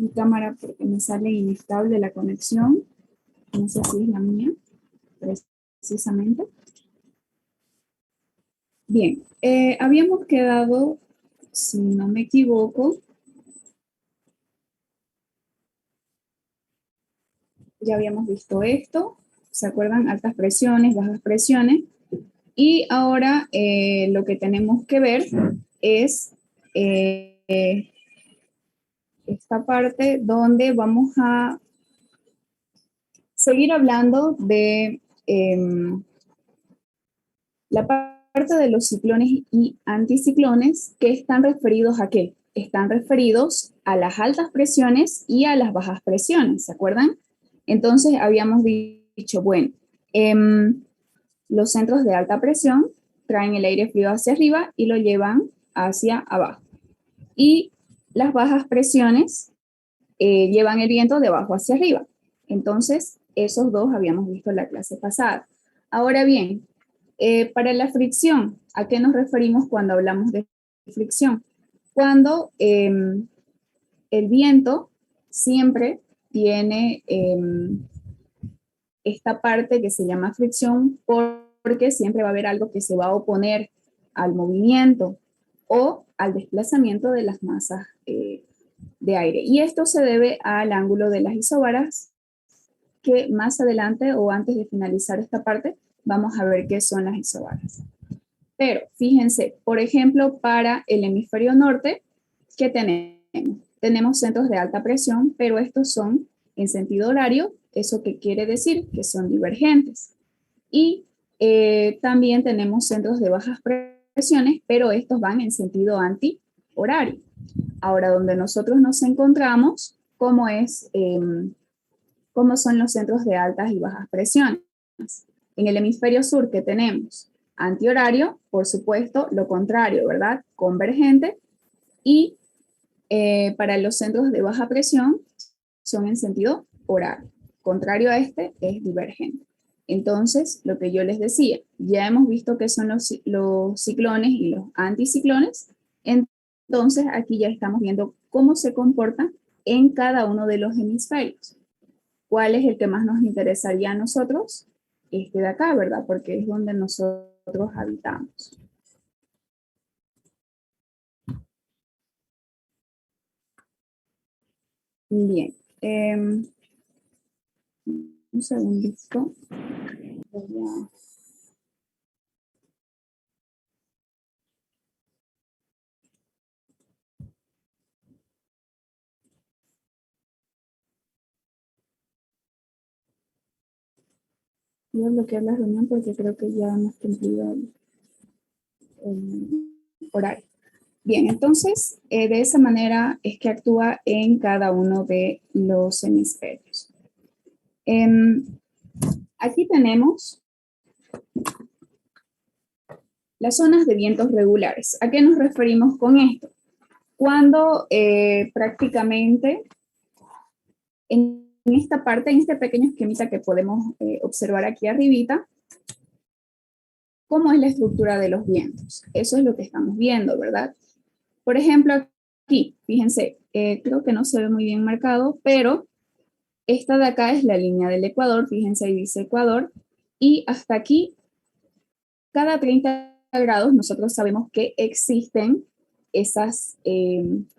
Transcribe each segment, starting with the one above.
mi cámara porque me sale inestable la conexión. No sé si es la mía, precisamente. Bien, habíamos quedado, si no me equivoco, ya habíamos visto esto, ¿se acuerdan? Altas presiones, bajas presiones. Y ahora lo que tenemos que ver es esta parte donde vamos a seguir hablando de la parte de los ciclones y anticiclones, que están referidos a qué? Están referidos a las altas presiones y a las bajas presiones, ¿se acuerdan? Entonces habíamos dicho, bueno, los centros de alta presión traen el aire frío hacia arriba y lo llevan hacia abajo. Y las bajas presiones llevan el viento de abajo hacia arriba. Entonces, esos dos habíamos visto en la clase pasada. Ahora bien, para la fricción, ¿a qué nos referimos cuando hablamos de fricción? Cuando el viento siempre tiene esta parte que se llama fricción porque siempre va a haber algo que se va a oponer al movimiento o al desplazamiento de las masas de aire. Y esto se debe al ángulo de las isobaras, que más adelante o antes de finalizar esta parte vamos a ver qué son las isobaras. Pero fíjense, por ejemplo, para el hemisferio norte, ¿qué tenemos? Tenemos centros de alta presión, pero estos son en sentido horario. ¿Eso qué quiere decir? Que son divergentes. Y también tenemos centros de bajas presiones, pero estos van en sentido antihorario. Ahora, donde nosotros nos encontramos, ¿cómo son los centros de altas y bajas presiones? En el hemisferio sur, ¿qué tenemos? Antihorario, por supuesto, lo contrario, ¿verdad? Convergente. Y para los centros de baja presión son en sentido horario. Contrario a este es divergente. Entonces, lo que yo les decía, ya hemos visto que son los ciclones y los anticiclones. Entonces, aquí ya estamos viendo cómo se comportan en cada uno de los hemisferios. ¿Cuál es el que más nos interesaría a nosotros? Este de acá, ¿verdad? Porque es donde nosotros habitamos. Bien. Un segundito. Voy a bloquear la reunión porque creo que ya hemos cumplido el horario. Bien, entonces, de esa manera es que actúa en cada uno de los hemisferios. Aquí tenemos las zonas de vientos regulares. ¿A qué nos referimos con esto? Cuando prácticamente en esta parte, en este pequeño esquemita que podemos observar aquí arribita, ¿cómo es la estructura de los vientos? Eso es lo que estamos viendo, ¿verdad? Por ejemplo, aquí, fíjense, creo que no se ve muy bien marcado, pero esta de acá es la línea del Ecuador, fíjense, ahí dice Ecuador, y hasta aquí, cada 30 grados, nosotros sabemos que existen esas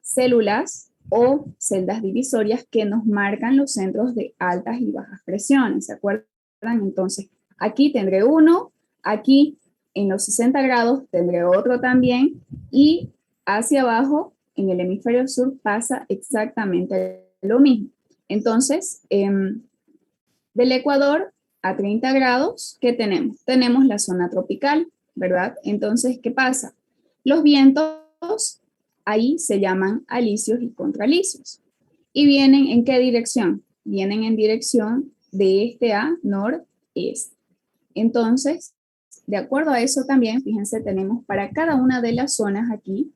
células o celdas divisorias que nos marcan los centros de altas y bajas presiones, ¿se acuerdan? Entonces, aquí tendré uno, aquí en los 60 grados tendré otro también, y hacia abajo, en el hemisferio sur, pasa exactamente lo mismo. Entonces, del Ecuador a 30 grados, ¿qué tenemos? Tenemos la zona tropical, ¿verdad? Entonces, ¿qué pasa? Los vientos ahí se llaman alisios y contralisios. ¿Y vienen en qué dirección? Vienen en dirección de este a noreste. Entonces, de acuerdo a eso también, fíjense, tenemos para cada una de las zonas aquí,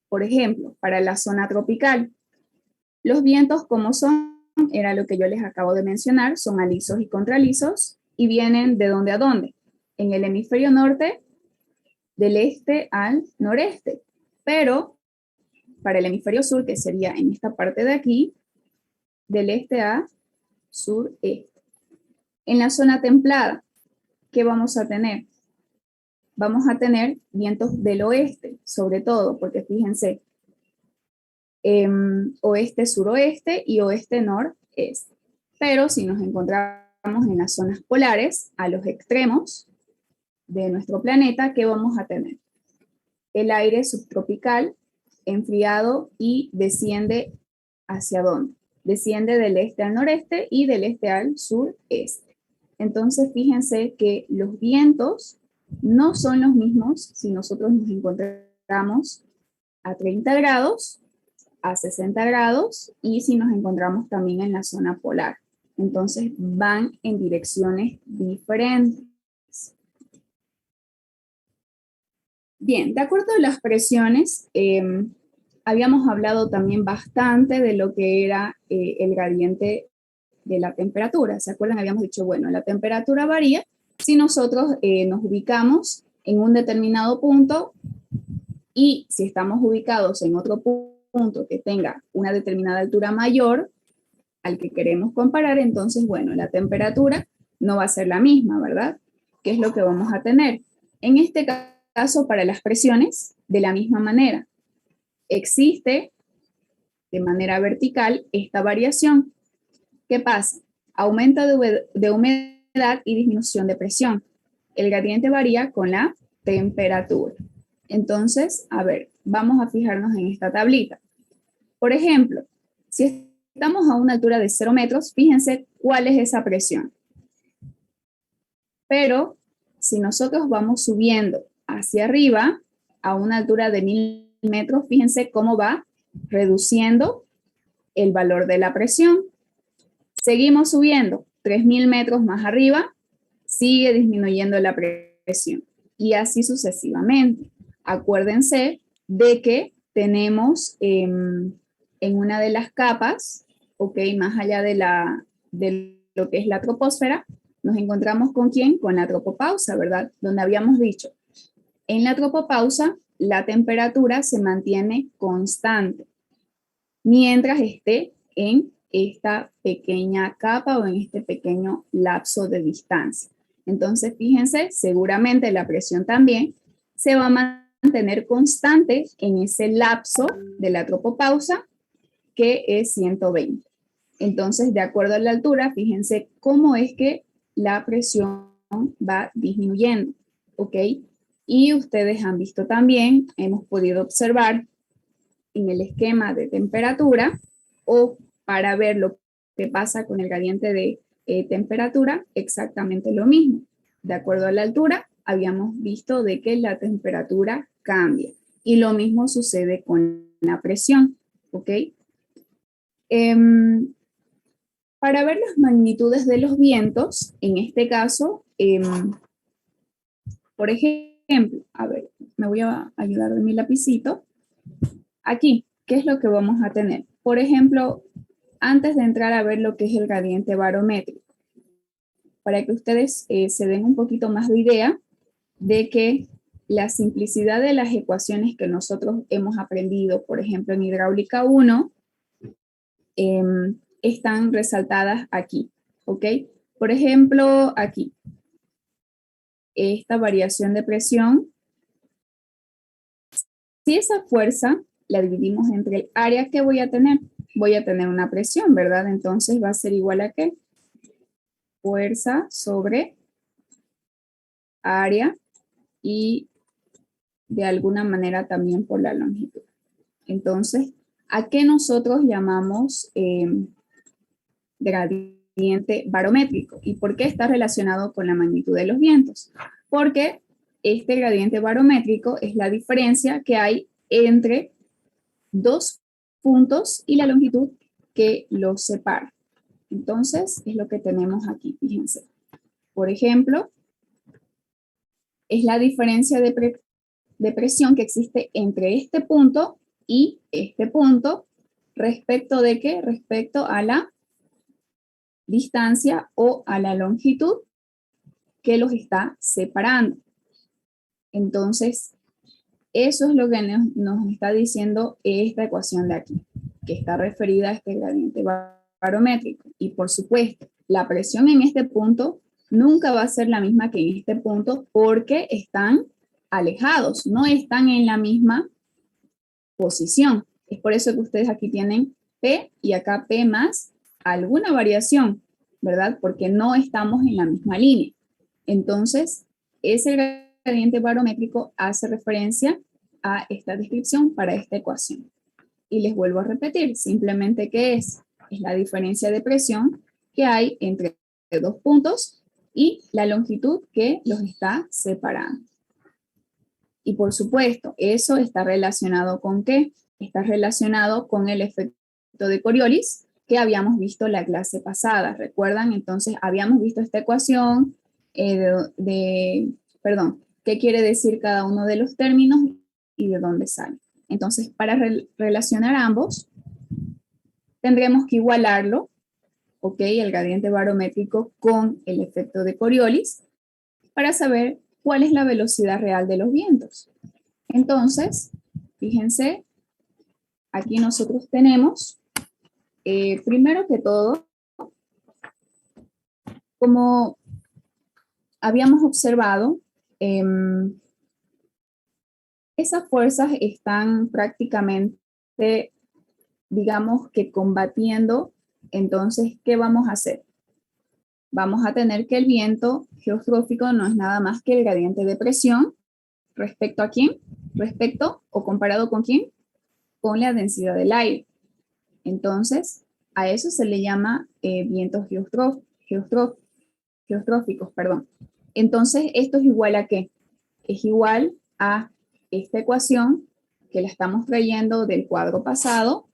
por ejemplo, para la zona tropical, los vientos como son, era lo que yo les acabo de mencionar, son alisos y contralisos y vienen de dónde a dónde. En el hemisferio norte, del este al noreste. Pero para el hemisferio sur, que sería en esta parte de aquí, del este a sureste. En la zona templada, ¿qué vamos a tener? Vamos a tener vientos del oeste, sobre todo, porque fíjense, oeste-suroeste y oeste-noreste. Pero si nos encontramos en las zonas polares, a los extremos de nuestro planeta, ¿qué vamos a tener? El aire subtropical enfriado y desciende ¿hacia dónde? Desciende del este al noreste y del este al sureste. Entonces, fíjense que los vientos no son los mismos si nosotros nos encontramos a 30 grados, a 60 grados y si nos encontramos también en la zona polar. Entonces, van en direcciones diferentes. Bien, de acuerdo a las presiones, habíamos hablado también bastante de lo que era el gradiente de la temperatura. ¿Se acuerdan? Habíamos dicho, bueno, la temperatura varía si nosotros nos ubicamos en un determinado punto y si estamos ubicados en otro punto que tenga una determinada altura mayor al que queremos comparar, entonces, bueno, la temperatura no va a ser la misma, ¿verdad? ¿Qué es lo que vamos a tener? En este caso, para las presiones, de la misma manera, existe de manera vertical esta variación. ¿Qué pasa? Aumento de humedad y disminución de presión. El gradiente varía con la temperatura. Entonces, a ver, vamos a fijarnos en esta tablita. Por ejemplo, si estamos a una altura de 0 metros, fíjense cuál es esa presión. Pero si nosotros vamos subiendo hacia arriba a una altura de 1000 metros, fíjense cómo va reduciendo el valor de la presión. Seguimos subiendo 3000 metros más arriba, sigue disminuyendo la presión y así sucesivamente. Acuérdense de que tenemos en una de las capas, ok, más allá de lo que es la troposfera, nos encontramos con ¿quién? Con la tropopausa, ¿verdad? Donde habíamos dicho, en la tropopausa la temperatura se mantiene constante mientras esté en esta pequeña capa o en este pequeño lapso de distancia. Entonces, fíjense, seguramente la presión también se va a mantener constante en ese lapso de la tropopausa que es 120. Entonces, de acuerdo a la altura, fíjense cómo es que la presión va disminuyendo, ¿ok? Y ustedes han visto también, hemos podido observar en el esquema de temperatura o para ver lo que pasa con el gradiente de temperatura, exactamente lo mismo. De acuerdo a la altura, habíamos visto de que la temperatura cambia y lo mismo sucede con la presión, ¿ok? Para ver las magnitudes de los vientos, en este caso, por ejemplo, a ver, me voy a ayudar de mi lapicito. Aquí, ¿qué es lo que vamos a tener? Por ejemplo, antes de entrar a ver lo que es el gradiente barométrico, para que ustedes se den un poquito más de idea de que la simplicidad de las ecuaciones que nosotros hemos aprendido, por ejemplo, en hidráulica 1, están resaltadas aquí, ¿ok? Por ejemplo, aquí, esta variación de presión, si esa fuerza la dividimos entre el área que voy a tener una presión, ¿verdad? Entonces va a ser igual a ¿qué? Fuerza sobre área y de alguna manera también por la longitud. Entonces, ¿a qué nosotros llamamos gradiente barométrico? ¿Y por qué está relacionado con la magnitud de los vientos? Porque este gradiente barométrico es la diferencia que hay entre dos puntos y la longitud que los separa. Entonces, es lo que tenemos aquí, fíjense. Por ejemplo, es la diferencia de presión que existe entre este punto y este punto, respecto de qué? Respecto a la distancia o a la longitud que los está separando. Entonces, eso es lo que nos está diciendo esta ecuación de aquí, que está referida a este gradiente barométrico. Y por supuesto, la presión en este punto nunca va a ser la misma que en este punto porque están alejados, no están en la misma posición. Es por eso que ustedes aquí tienen P y acá P más alguna variación, ¿verdad? Porque no estamos en la misma línea. Entonces, ese gradiente barométrico hace referencia a esta descripción para esta ecuación. Y les vuelvo a repetir, simplemente ¿qué es? Es la diferencia de presión que hay entre dos puntos y la longitud que los está separando. Y por supuesto, eso está relacionado ¿con qué? Está relacionado con el efecto de Coriolis que habíamos visto en la clase pasada. ¿Recuerdan? Entonces, habíamos visto esta ecuación perdón, qué quiere decir cada uno de los términos y de dónde sale. Entonces, para relacionar ambos, tendremos que igualarlo, ¿ok? El gradiente barométrico con el efecto de Coriolis para saber cuál es la velocidad real de los vientos. Entonces, fíjense, aquí nosotros tenemos, primero que todo, como habíamos observado, esas fuerzas están prácticamente, digamos que combatiendo. Entonces, ¿qué vamos a hacer? Vamos a tener que el viento geostrófico no es nada más que el gradiente de presión respecto a quién, respecto o comparado con quién, con la densidad del aire. Entonces, a eso se le llama vientos geostróficos, perdón. Entonces, esto es igual a ¿qué? Es igual a esta ecuación que la estamos trayendo del cuadro pasado,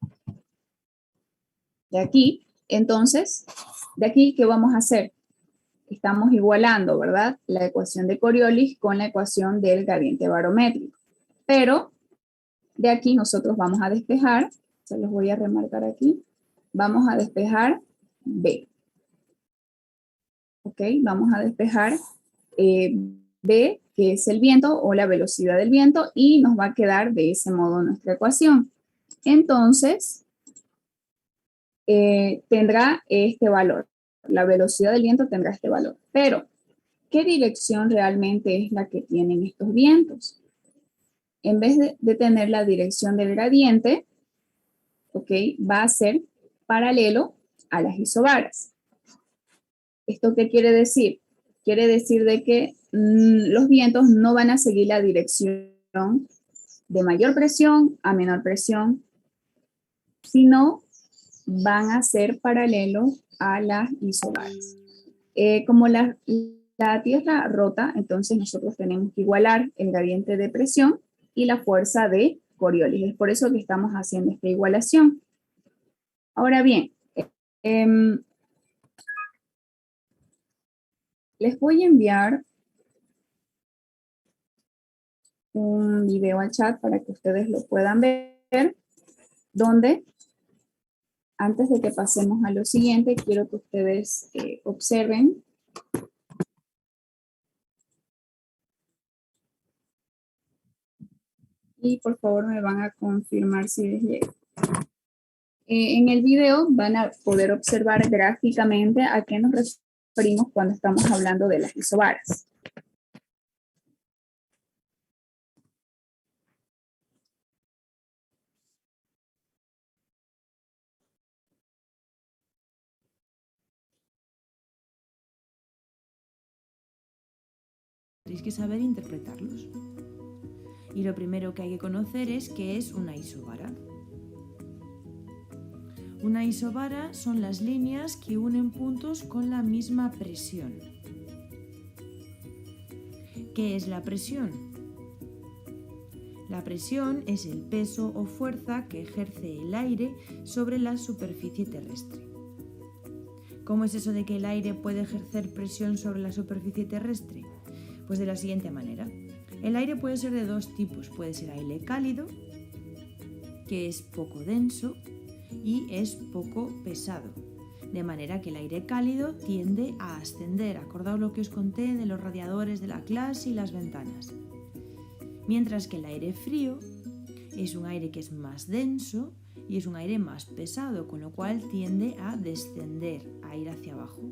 de aquí. Entonces, de aquí, ¿qué vamos a hacer? Estamos igualando, ¿verdad? La ecuación de Coriolis con la ecuación del gradiente barométrico. Pero de aquí nosotros vamos a despejar, se los voy a remarcar aquí, vamos a despejar B. ¿Ok? Vamos a despejar B, que es el viento o la velocidad del viento, y nos va a quedar de ese modo nuestra ecuación. Entonces, tendrá este valor. La velocidad del viento tendrá este valor. Pero, ¿qué dirección realmente es la que tienen estos vientos? En vez de tener la dirección del gradiente, ¿ok? Va a ser paralelo a las isobaras. ¿Esto qué quiere decir? Quiere decir de que los vientos no van a seguir la dirección de mayor presión a menor presión, sino van a ser paralelos a las isobaras. Como la Tierra rota, entonces nosotros tenemos que igualar el gradiente de presión y la fuerza de Coriolis. Es por eso que estamos haciendo esta igualación. Ahora bien, les voy a enviar un video al chat para que ustedes lo puedan ver, donde antes de que pasemos a lo siguiente, quiero que ustedes observen y por favor me van a confirmar si les llega. En el video van a poder observar gráficamente a qué nos referimos cuando estamos hablando de las isobaras. Tenéis que saber interpretarlos. Y lo primero que hay que conocer es qué es una isobara. Una isobara son las líneas que unen puntos con la misma presión. ¿Qué es la presión? La presión es el peso o fuerza que ejerce el aire sobre la superficie terrestre. ¿Cómo es eso de que el aire puede ejercer presión sobre la superficie terrestre? Pues de la siguiente manera. El aire puede ser de dos tipos. Puede ser aire cálido, que es poco denso, y es poco pesado. De manera que el aire cálido tiende a ascender. Acordaos lo que os conté de los radiadores de la clase y las ventanas. mientras que el aire frío es un aire que es más denso y es un aire más pesado, con lo cual tiende a descender, a ir hacia abajo.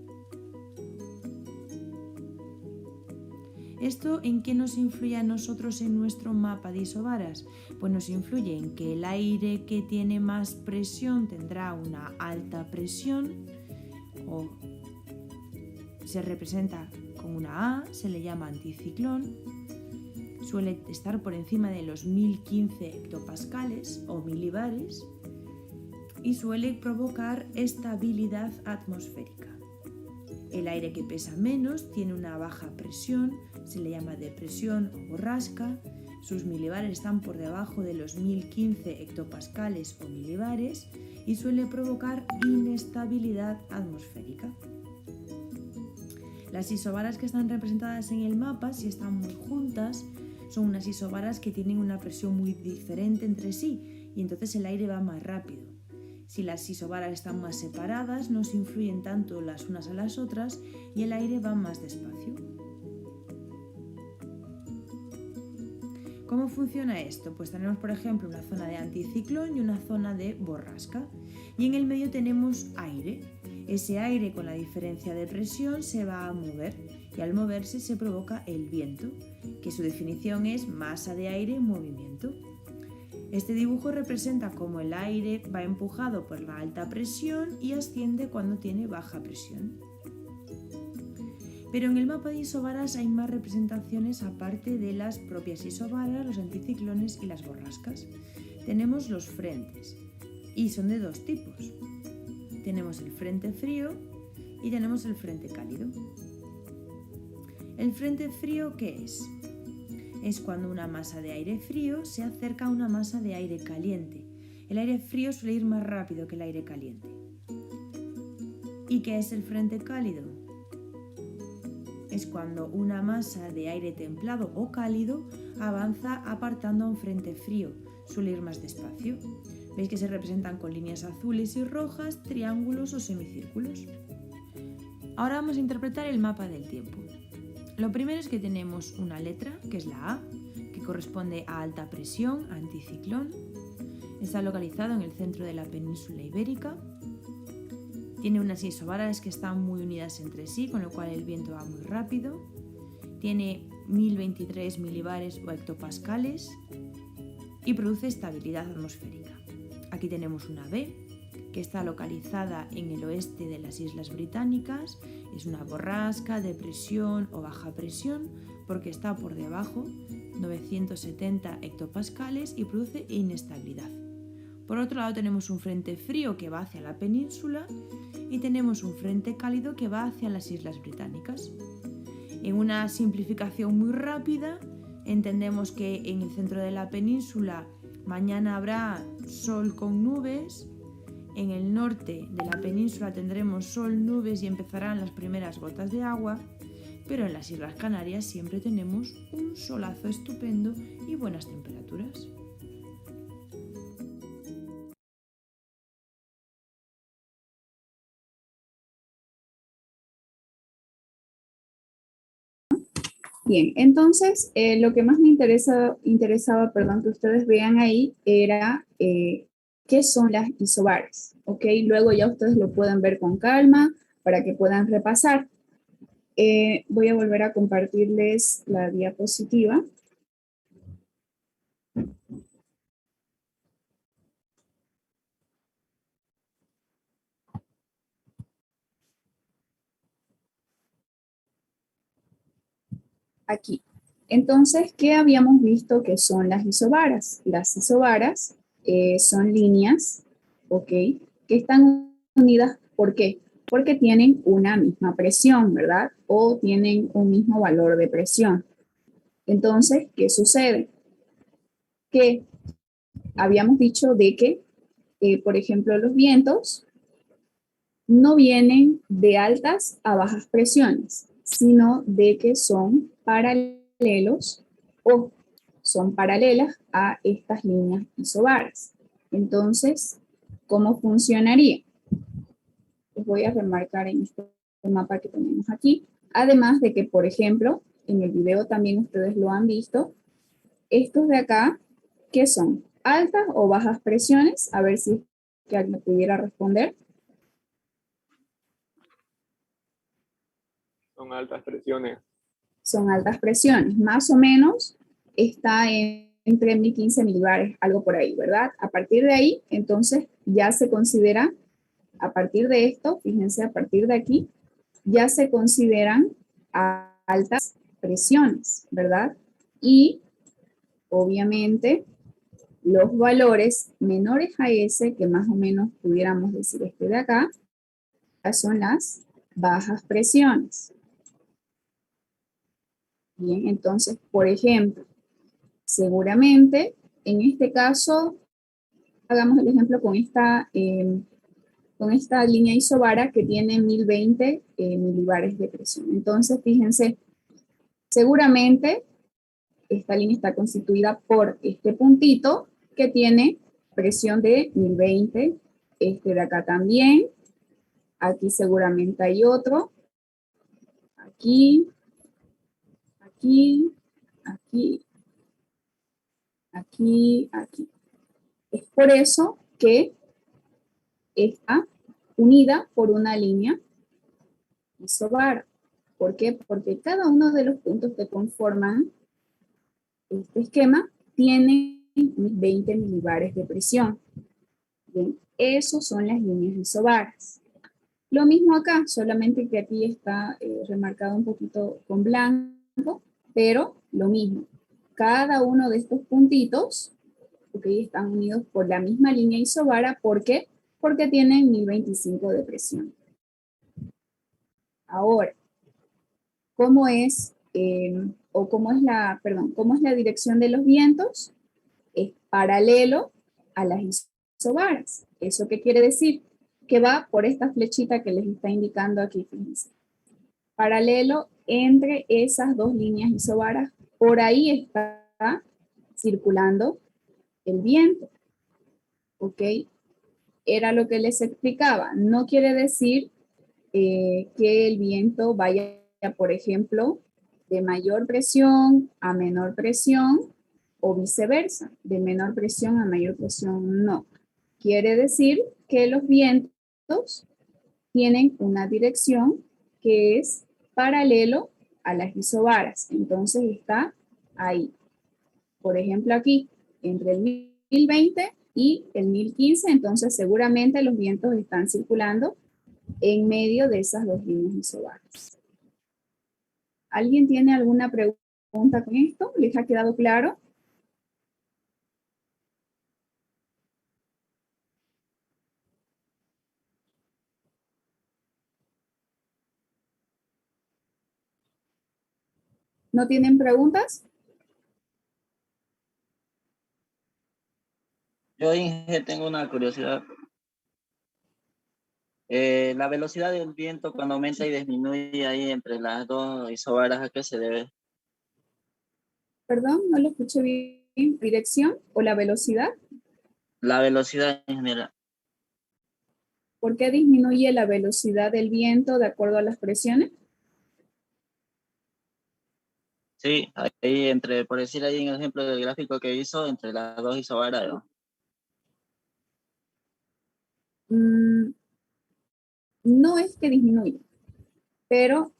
¿Esto en qué nos influye a nosotros en nuestro mapa de isobaras? Pues nos influye en que el aire que tiene más presión tendrá una alta presión, o se representa con una A, se le llama anticiclón, suele estar por encima de los 1015 hectopascales o milibares y suele provocar estabilidad atmosférica. El aire que pesa menos tiene una baja presión, se le llama depresión o borrasca, sus milibares están por debajo de los 1015 hectopascales o milibares y suele provocar inestabilidad atmosférica. Las isobaras que están representadas en el mapa, si están muy juntas, son unas isobaras que tienen una presión muy diferente entre sí y entonces el aire va más rápido. Si las isobaras están más separadas, no se influyen tanto las unas a las otras y el aire va más despacio. ¿Cómo funciona esto? Pues tenemos, por ejemplo, una zona de anticiclón y una zona de borrasca. Y en el medio tenemos aire. Ese aire con la diferencia de presión se va a mover y al moverse se provoca el viento, que su definición es masa de aire en movimiento. Este dibujo representa cómo el aire va empujado por la alta presión y asciende cuando tiene baja presión. Pero en el mapa de isobaras hay más representaciones aparte de las propias isobaras, los anticiclones y las borrascas. Tenemos los frentes y son de dos tipos. Tenemos el frente frío y tenemos el frente cálido. ¿El frente frío qué es? Es cuando una masa de aire frío se acerca a una masa de aire caliente. El aire frío suele ir más rápido que el aire caliente. ¿Y qué es el frente cálido? Es cuando una masa de aire templado o cálido avanza apartando a un frente frío. Suele ir más despacio. Veis que se representan con líneas azules y rojas, triángulos o semicírculos. Ahora vamos a interpretar el mapa del tiempo. Lo primero es que tenemos una letra, que es la A, que corresponde a alta presión, anticiclón. Está localizado en el centro de la península ibérica. Tiene unas isobaras que están muy unidas entre sí, con lo cual el viento va muy rápido. Tiene 1023 milibares o hectopascales y produce estabilidad atmosférica. Aquí tenemos una B, que está localizada en el oeste de las Islas Británicas. Es una borrasca, depresión o baja presión porque está por debajo 970 hectopascales y produce inestabilidad. Por otro lado tenemos un frente frío que va hacia la península y tenemos un frente cálido que va hacia las Islas Británicas. En una simplificación muy rápida, entendemos que en el centro de la península mañana habrá sol con nubes, en el norte de la península tendremos sol, nubes y empezarán las primeras gotas de agua, pero en las Islas Canarias siempre tenemos un solazo estupendo y buenas temperaturas. Bien, entonces lo que más me interesaba, que ustedes vean ahí era qué son las isobaras, ¿ok? Luego ya ustedes lo pueden ver con calma para que puedan repasar. Voy a volver a compartirles la diapositiva. Aquí. Entonces, ¿qué habíamos visto que son las isobaras? Las isobaras son líneas, ¿ok? Que están unidas, ¿por qué? Porque tienen una misma presión, ¿verdad? O tienen un mismo valor de presión. Entonces, ¿qué sucede? Que habíamos dicho de que, por ejemplo, los vientos no vienen de altas a bajas presiones, sino de que son paralelos o son paralelas a estas líneas isobaras. Entonces, ¿cómo funcionaría? Les voy a remarcar en este mapa que tenemos aquí. Además de que, por ejemplo, en el video también ustedes lo han visto, estos de acá, ¿qué son? ¿Altas o bajas presiones? A ver si que alguien me pudiera responder. Son altas presiones. Son altas presiones, más o menos está entre 1015 milibares, algo por ahí, ¿verdad? A partir de ahí, entonces ya se considera, a partir de esto, fíjense, a partir de aquí, ya se consideran altas presiones, ¿verdad? Y obviamente los valores menores a ese, que más o menos pudiéramos decir este de acá, son las bajas presiones. Bien, entonces, por ejemplo, seguramente, en este caso, hagamos el ejemplo con esta línea isobara que tiene 1020 milibares de presión. Entonces, fíjense, seguramente esta línea está constituida por este puntito que tiene presión de 1020, este de acá también, aquí seguramente hay otro, aquí, aquí, aquí, aquí, aquí. Es por eso que está unida por una línea isobara. ¿Por qué? Porque cada uno de los puntos que conforman este esquema tiene 20 milibares de presión. Bien, esos son las líneas isobaras. Lo mismo acá, solamente que aquí está remarcado un poquito con blanco, pero lo mismo. Cada uno de estos puntitos, están unidos por la misma línea isobara. ¿Por qué? Porque tienen 1025 de presión. Ahora, ¿cómo es, cómo es la dirección de los vientos? Es paralelo a las isobaras. ¿Eso qué quiere decir? Que va por esta flechita que les está indicando aquí, fíjense. Paralelo entre esas dos líneas isobaras, por ahí está circulando el viento. ¿Ok? Era lo que les explicaba. No quiere decir que el viento vaya, por ejemplo, de mayor presión a menor presión o viceversa, de menor presión a mayor presión, no. Quiere decir que los vientos tienen una dirección que es paralelo a las isobaras. Entonces está ahí. Por ejemplo, aquí, entre el 1020 y el 1015, entonces seguramente los vientos están circulando en medio de esas dos líneas isobaras. ¿Alguien tiene alguna pregunta con esto? ¿Les ha quedado claro? ¿No tienen preguntas? Yo, Inge, tengo una curiosidad. La velocidad del viento cuando aumenta y disminuye ahí entre las dos isobaras, ¿a qué se debe? Perdón, no lo escuché bien. ¿Dirección o la velocidad? La velocidad en general. ¿Por qué disminuye la velocidad del viento de acuerdo a las presiones? Sí, ahí entre, por decir ahí en el ejemplo del gráfico que hizo, entre las dos isobaras, ¿no? No es que disminuya, pero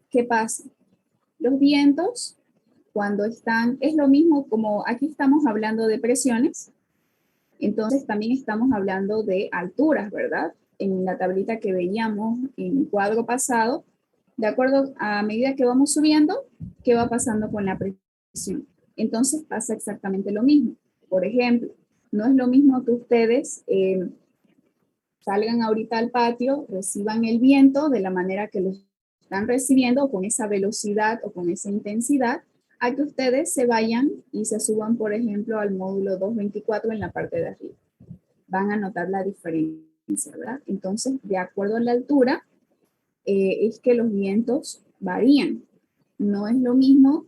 ¿qué pasa? Los vientos, cuando están, es lo mismo como aquí estamos hablando de presiones, entonces también estamos hablando de alturas, ¿verdad? En la tablita que veíamos en el cuadro pasado, de acuerdo a medida que vamos subiendo, ¿qué va pasando con la presión? Entonces pasa exactamente lo mismo. Por ejemplo, no es lo mismo que ustedes salgan ahorita al patio, reciban el viento de la manera que lo están recibiendo, o con esa velocidad o con esa intensidad, a que ustedes se vayan y se suban, por ejemplo, al módulo 224 en la parte de arriba. Van a notar la diferencia, ¿verdad? Entonces, de acuerdo a la altura, es que los vientos varían. No es lo mismo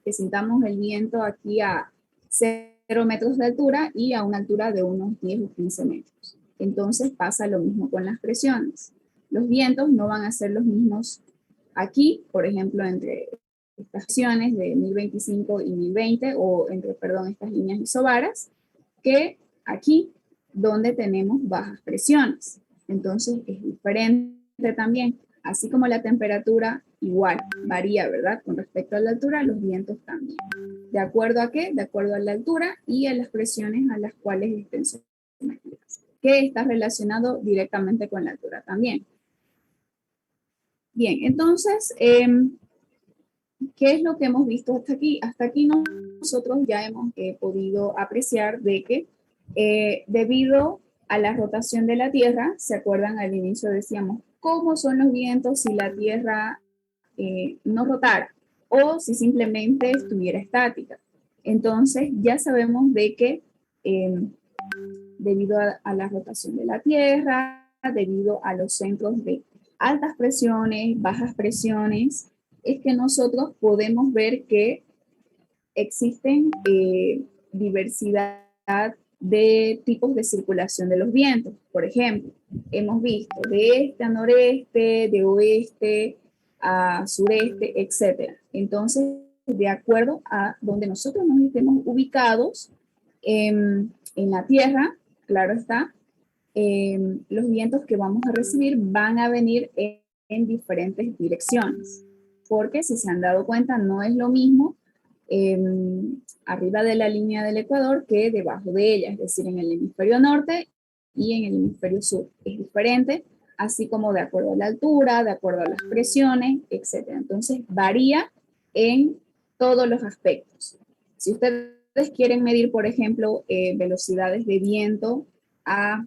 que sintamos el viento aquí a 0 metros de altura y a una altura de unos 10 o 15 metros. Entonces pasa lo mismo con las presiones. Los vientos no van a ser los mismos aquí, por ejemplo, entre estas acciones de 1025 y 1020, o entre, perdón, estas líneas isobaras, que aquí donde tenemos bajas presiones. Entonces es diferente también, así como la temperatura igual varía, ¿verdad? Con respecto a la altura, los vientos también. ¿De acuerdo a qué? De acuerdo a la altura y a las presiones a las cuales estén sometidas, que está relacionado directamente con la altura también. Bien, entonces, ¿qué es lo que hemos visto hasta aquí? Hasta aquí nosotros ya hemos podido apreciar de que debido a la rotación de la Tierra, ¿se acuerdan? Al inicio decíamos, ¿cómo son los vientos si la Tierra no rotara o si simplemente estuviera estática? Entonces ya sabemos de que debido a la rotación de la Tierra, debido a los centros de altas presiones, bajas presiones, es que nosotros podemos ver que existen diversidad de tipos de circulación de los vientos. Por ejemplo, hemos visto de este a noreste, de oeste a sureste, etc. Entonces, de acuerdo a donde nosotros nos estemos ubicados en la Tierra, claro está, los vientos que vamos a recibir van a venir en diferentes direcciones. Porque si se han dado cuenta, no es lo mismo arriba de la línea del Ecuador que debajo de ella, es decir, en el hemisferio norte y en el hemisferio sur. Es diferente, así como de acuerdo a la altura, de acuerdo a las presiones, etc. Entonces, varía en todos los aspectos. Si ustedes quieren medir, por ejemplo, velocidades de viento a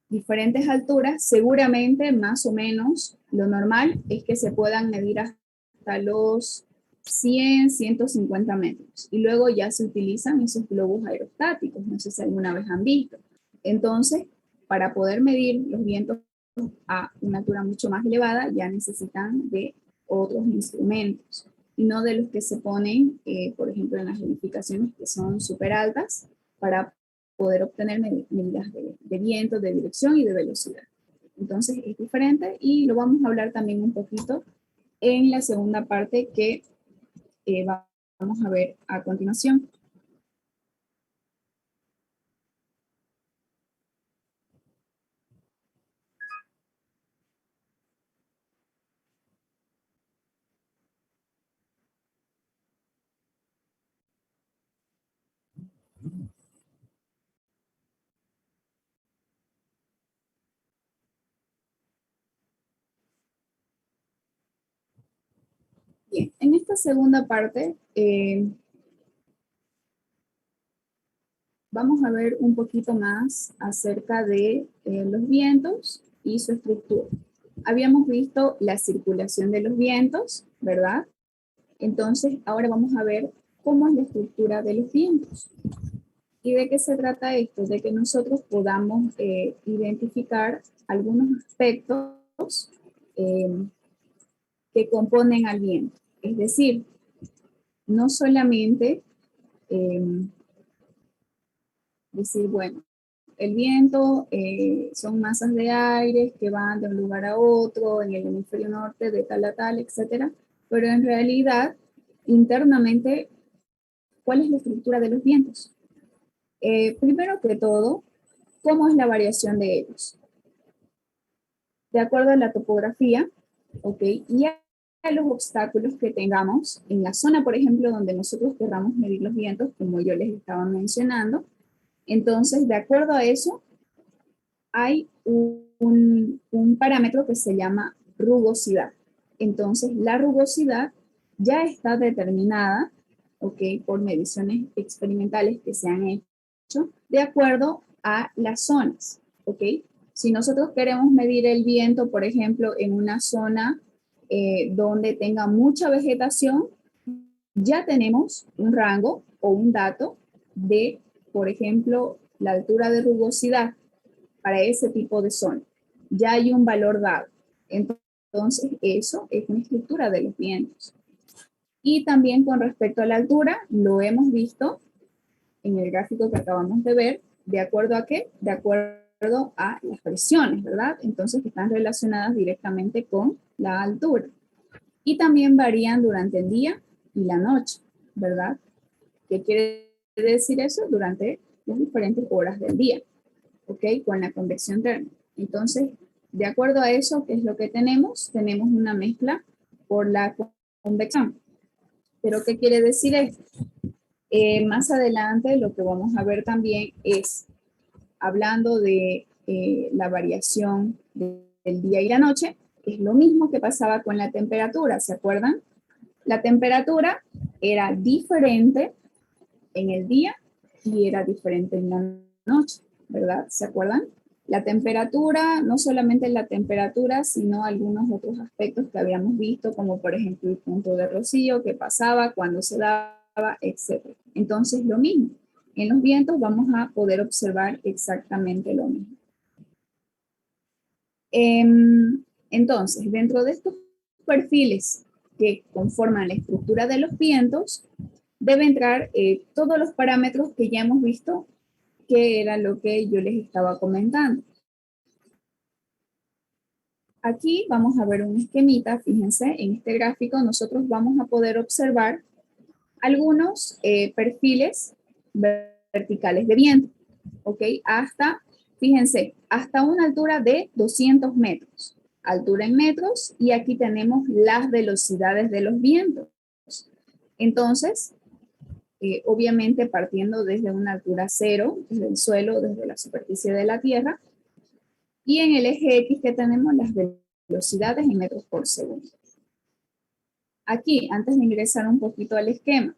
diferentes alturas, seguramente más o menos lo normal es que se puedan medir hasta los 100, 150 metros. Y luego ya se utilizan esos globos aerostáticos, no sé si alguna vez han visto. Entonces, para poder medir los vientos a una altura mucho más elevada, ya necesitan de otros instrumentos y no de los que se ponen, por ejemplo, en las edificaciones que son súper altas para poder obtener medidas de viento, de dirección y de velocidad. Entonces es diferente y lo vamos a hablar también un poquito en la segunda parte que vamos a ver a continuación. Bien, en esta segunda parte vamos a ver un poquito más acerca de los vientos y su estructura. Habíamos visto la circulación de los vientos, ¿verdad? Entonces, ahora vamos a ver cómo es la estructura de los vientos. ¿Y de qué se trata esto? De que nosotros podamos identificar algunos aspectos que componen al viento. Es decir, no solamente decir, bueno, el viento son masas de aire que van de un lugar a otro, en el hemisferio norte, de tal a tal, etc. Pero en realidad, internamente, ¿cuál es la estructura de los vientos? Primero que todo, ¿cómo es la variación de ellos? De acuerdo a la topografía, ¿ok? Y a los obstáculos que tengamos en la zona, por ejemplo, donde nosotros querramos medir los vientos, como yo les estaba mencionando. Entonces, de acuerdo a eso, hay un parámetro que se llama rugosidad. Entonces, la rugosidad ya está determinada, ¿ok? Por mediciones experimentales que se han hecho de acuerdo a las zonas, ¿ok? Si nosotros queremos medir el viento, por ejemplo, en una zona donde tenga mucha vegetación, ya tenemos un rango o un dato de, por ejemplo, la altura de rugosidad para ese tipo de zona. Ya hay un valor dado. Entonces, eso es una estructura de los vientos. Y también con respecto a la altura, lo hemos visto en el gráfico que acabamos de ver, ¿de acuerdo a qué? De acuerdo a las presiones, ¿verdad? Entonces, que están relacionadas directamente con la altura. Y también varían durante el día y la noche, ¿verdad? ¿Qué quiere decir eso? Durante las diferentes horas del día, ¿ok? Con la convección térmica. Entonces, de acuerdo a eso, ¿qué es lo que tenemos? Tenemos una mezcla por la convección. ¿Pero qué quiere decir esto? Más adelante lo que vamos a ver también es, hablando de la variación del día y la noche, es lo mismo que pasaba con la temperatura, ¿se acuerdan? La temperatura era diferente en el día y era diferente en la noche, ¿verdad? ¿Se acuerdan? La temperatura, no solamente la temperatura, sino algunos otros aspectos que habíamos visto, como por ejemplo el punto de rocío, qué pasaba, cuándo se daba, etc. Entonces, lo mismo. En los vientos vamos a poder observar exactamente lo mismo. Entonces, dentro de estos perfiles que conforman la estructura de los vientos, debe entrar todos los parámetros que ya hemos visto, que era lo que yo les estaba comentando. Aquí vamos a ver un esquemita, fíjense, en este gráfico nosotros vamos a poder observar algunos perfiles verticales de viento, ¿ok? Hasta, fíjense, hasta una altura de 200 metros, altura en metros, y aquí tenemos las velocidades de los vientos. Entonces, obviamente partiendo desde una altura cero, desde el suelo, desde la superficie de la Tierra, y en el eje X que tenemos las velocidades en metros por segundo. Aquí, antes de ingresar un poquito al esquema,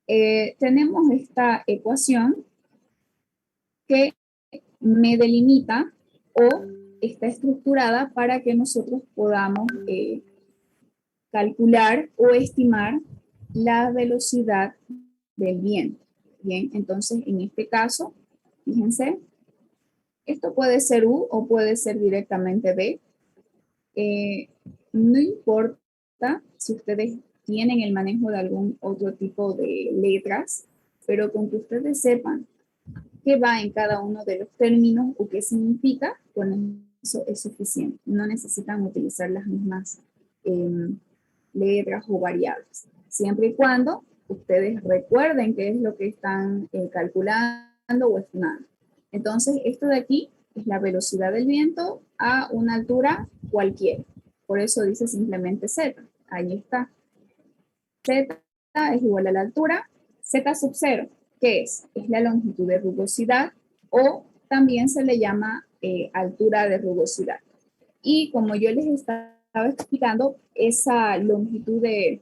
tenemos esta ecuación que me delimita o está estructurada para que nosotros podamos calcular o estimar la velocidad del viento. Bien, entonces en este caso, fíjense, esto puede ser U o puede ser directamente B. No importa si ustedes tienen el manejo de algún otro tipo de letras, pero con que ustedes sepan qué va en cada uno de los términos o qué significa, con eso es suficiente. No necesitan utilizar las mismas letras o variables. Siempre y cuando ustedes recuerden qué es lo que están calculando o estimando. Entonces, esto de aquí es la velocidad del viento a una altura cualquiera. Por eso dice simplemente Z. Ahí está. Z es igual a la altura. Z sub 0, ¿qué es? Es la longitud de rugosidad o también se le llama altura de rugosidad. Y como yo les estaba explicando, esa longitud de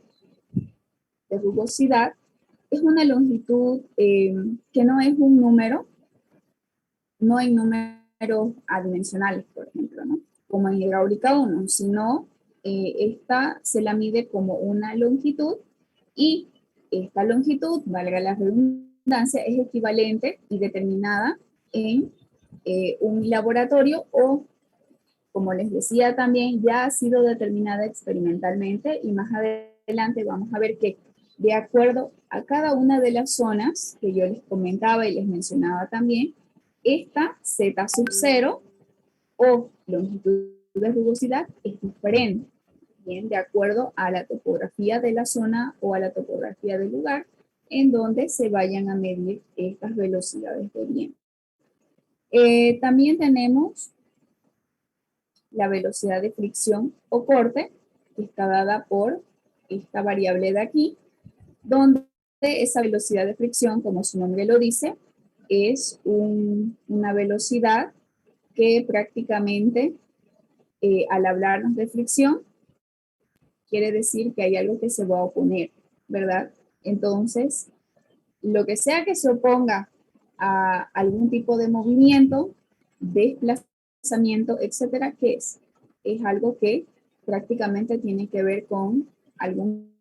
rugosidad es una longitud que no es un número, no en números adimensionales, por ejemplo, ¿no? Como en hidráulica 1, sino esta se la mide como una longitud y esta longitud, valga la redundancia, es equivalente y determinada en un laboratorio o, como les decía también, ya ha sido determinada experimentalmente y más adelante vamos a ver que de acuerdo a cada una de las zonas que yo les comentaba y les mencionaba también, esta Z sub 0 o longitud de rugosidad es diferente, bien, de acuerdo a la topografía de la zona o a la topografía del lugar en donde se vayan a medir estas velocidades de viento. También tenemos la velocidad de fricción o corte, que está dada por esta variable de aquí, donde esa velocidad de fricción, como su nombre lo dice, es una velocidad que prácticamente, al hablarnos de fricción, quiere decir que hay algo que se va a oponer, ¿verdad? Entonces, lo que sea que se oponga a algún tipo de movimiento, desplazamiento, etcétera, ¿qué es? Es algo que prácticamente tiene que ver con algún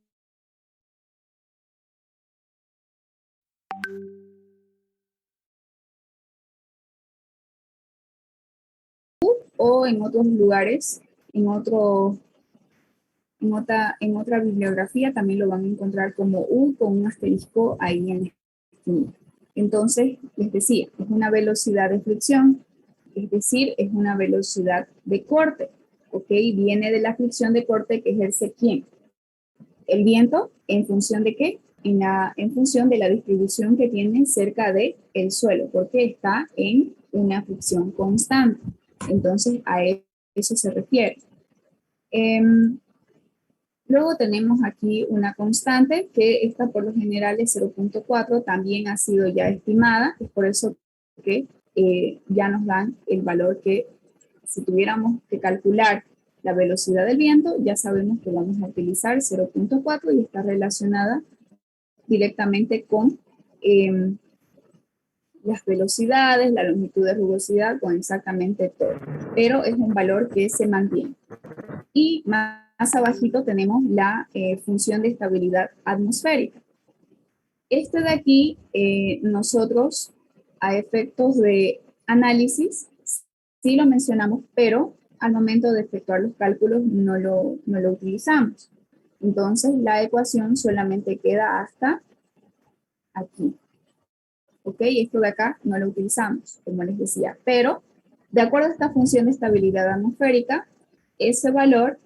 o en otros lugares, en otra bibliografía también lo van a encontrar como U con un asterisco ahí en la esquina. Entonces, les decía, es una velocidad de fricción, es decir, es una velocidad de corte, ¿ok? Viene de la fricción de corte que ejerce ¿quién? el viento, ¿en función de qué? En función de la distribución que tiene cerca del suelo, porque está en una fricción constante. Entonces, a eso se refiere. Luego tenemos aquí una constante que esta por lo general es 0.4, también ha sido ya estimada, es por eso que ya nos dan el valor que si tuviéramos que calcular la velocidad del viento, ya sabemos que vamos a utilizar 0.4 y está relacionada directamente con las velocidades, la longitud de rugosidad, con exactamente todo. Pero es un valor que se mantiene. Y más abajito tenemos la función de estabilidad atmosférica. Este de aquí, nosotros a efectos de análisis, sí lo mencionamos, pero al momento de efectuar los cálculos no lo utilizamos. Entonces la ecuación solamente queda hasta aquí. ¿Ok? Esto de acá no lo utilizamos, como les decía. Pero, de acuerdo a esta función de estabilidad atmosférica, ese valor,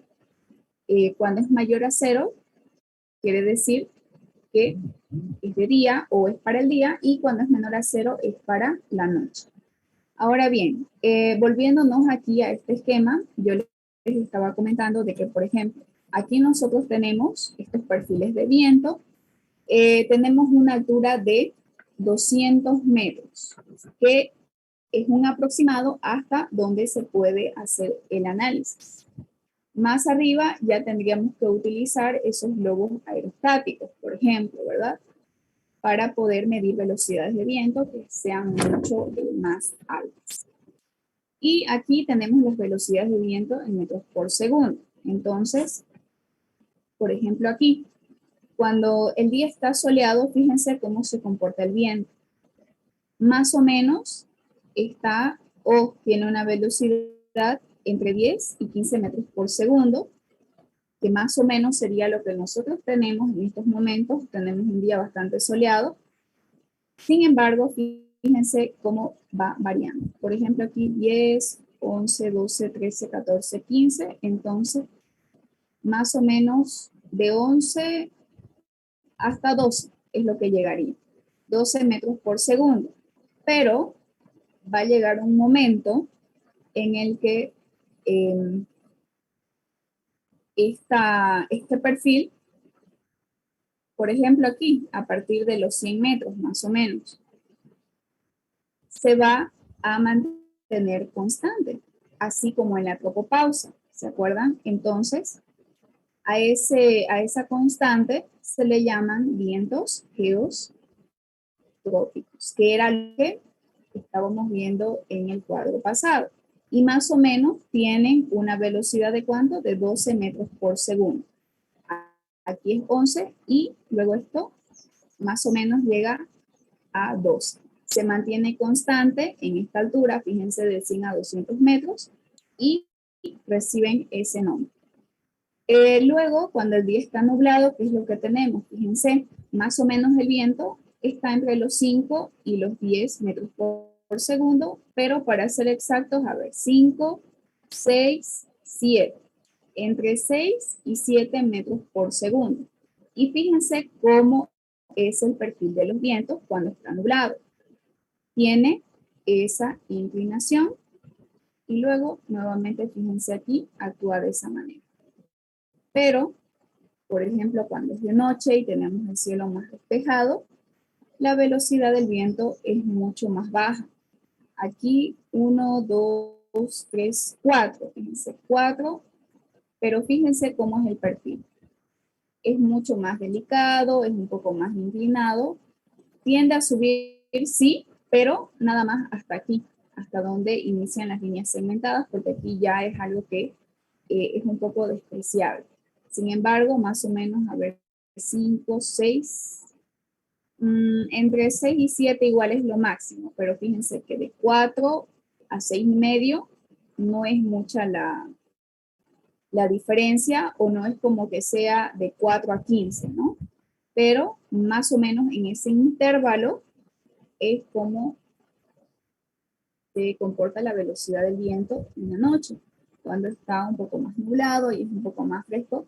cuando es mayor a 0, quiere decir que es de día o es para el día, y cuando es menor a 0 es para la noche. Ahora bien, volviéndonos aquí a este esquema, yo les estaba comentando de que, por ejemplo, aquí nosotros tenemos estos perfiles de viento, tenemos una altura de 200 metros, que es un aproximado hasta donde se puede hacer el análisis. Más arriba ya tendríamos que utilizar esos globos aerostáticos, por ejemplo, ¿verdad? Para poder medir velocidades de viento que sean mucho más altas. Y aquí tenemos las velocidades de viento en metros por segundo. Entonces, por ejemplo aquí, cuando el día está soleado, fíjense cómo se comporta el viento. Más o menos está o tiene una velocidad entre 10 y 15 metros por segundo, que más o menos sería lo que nosotros tenemos en estos momentos. Tenemos un día bastante soleado. Sin embargo, fíjense cómo va variando. Por ejemplo, aquí 10, 11, 12, 13, 14, 15. Entonces, más o menos de 11 hasta 12 es lo que llegaría. 12 metros por segundo. Pero va a llegar un momento en el que este perfil, por ejemplo aquí, a partir de los 100 metros más o menos, se va a mantener constante, así como en la tropopausa, ¿se acuerdan? Entonces, a esa constante se le llaman vientos geostróficos, que era lo que estábamos viendo en el cuadro pasado. Y más o menos tienen una velocidad de ¿cuánto? De 12 metros por segundo. Aquí es 11 y luego esto más o menos llega a 12. Se mantiene constante en esta altura, fíjense, de 100 a 200 metros y reciben ese nombre. Luego, cuando el día está nublado, ¿qué es lo que tenemos? Fíjense, más o menos el viento está entre los 5 y los 10 metros por segundo, pero para ser exactos, a ver, 5, 6, 7, entre 6 y 7 metros por segundo. Y fíjense cómo es el perfil de los vientos cuando está nublado. Tiene esa inclinación y luego, nuevamente, fíjense aquí, actúa de esa manera. Pero, por ejemplo, cuando es de noche y tenemos el cielo más despejado, la velocidad del viento es mucho más baja. Aquí 1, 2, 3, 4, fíjense, 4, pero fíjense cómo es el perfil. Es mucho más delicado, es un poco más inclinado, tiende a subir, sí, pero nada más hasta aquí, hasta donde inician las líneas segmentadas, porque aquí ya es algo que es un poco despreciable. Sin embargo, más o menos, a ver, 5, 6, entre 6 y 7 igual es lo máximo, pero fíjense que de 4 a 6,5 no es mucha la diferencia, o no es como que sea de 4 a 15, ¿no? Pero más o menos en ese intervalo es como se comporta la velocidad del viento en la noche. Cuando está un poco más nublado y es un poco más fresco,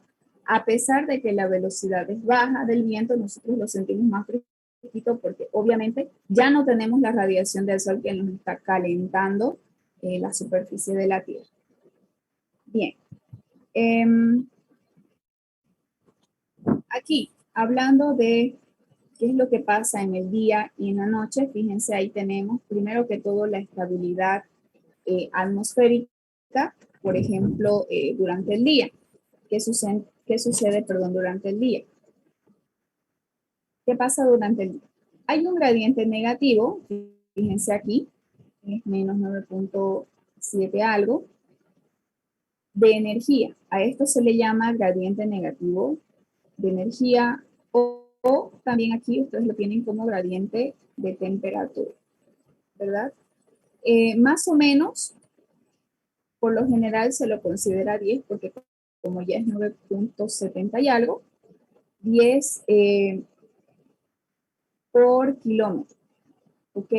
A pesar de que la velocidad es baja del viento, nosotros lo sentimos más fresquito porque obviamente ya no tenemos la radiación del sol que nos está calentando la superficie de la Tierra. Bien. Aquí, hablando de qué es lo que pasa en el día y en la noche, fíjense, ahí tenemos primero que todo la estabilidad atmosférica, por ejemplo, durante el día. ¿Qué sucede, durante el día? ¿Qué pasa durante el día? Hay un gradiente negativo, fíjense aquí, es menos 9.7 algo, de energía. A esto se le llama gradiente negativo de energía o también aquí ustedes lo tienen como gradiente de temperatura, ¿verdad? Más o menos, por lo general se lo considera 10 porque como ya es 9.70 y algo, 10 por kilómetro, ¿ok?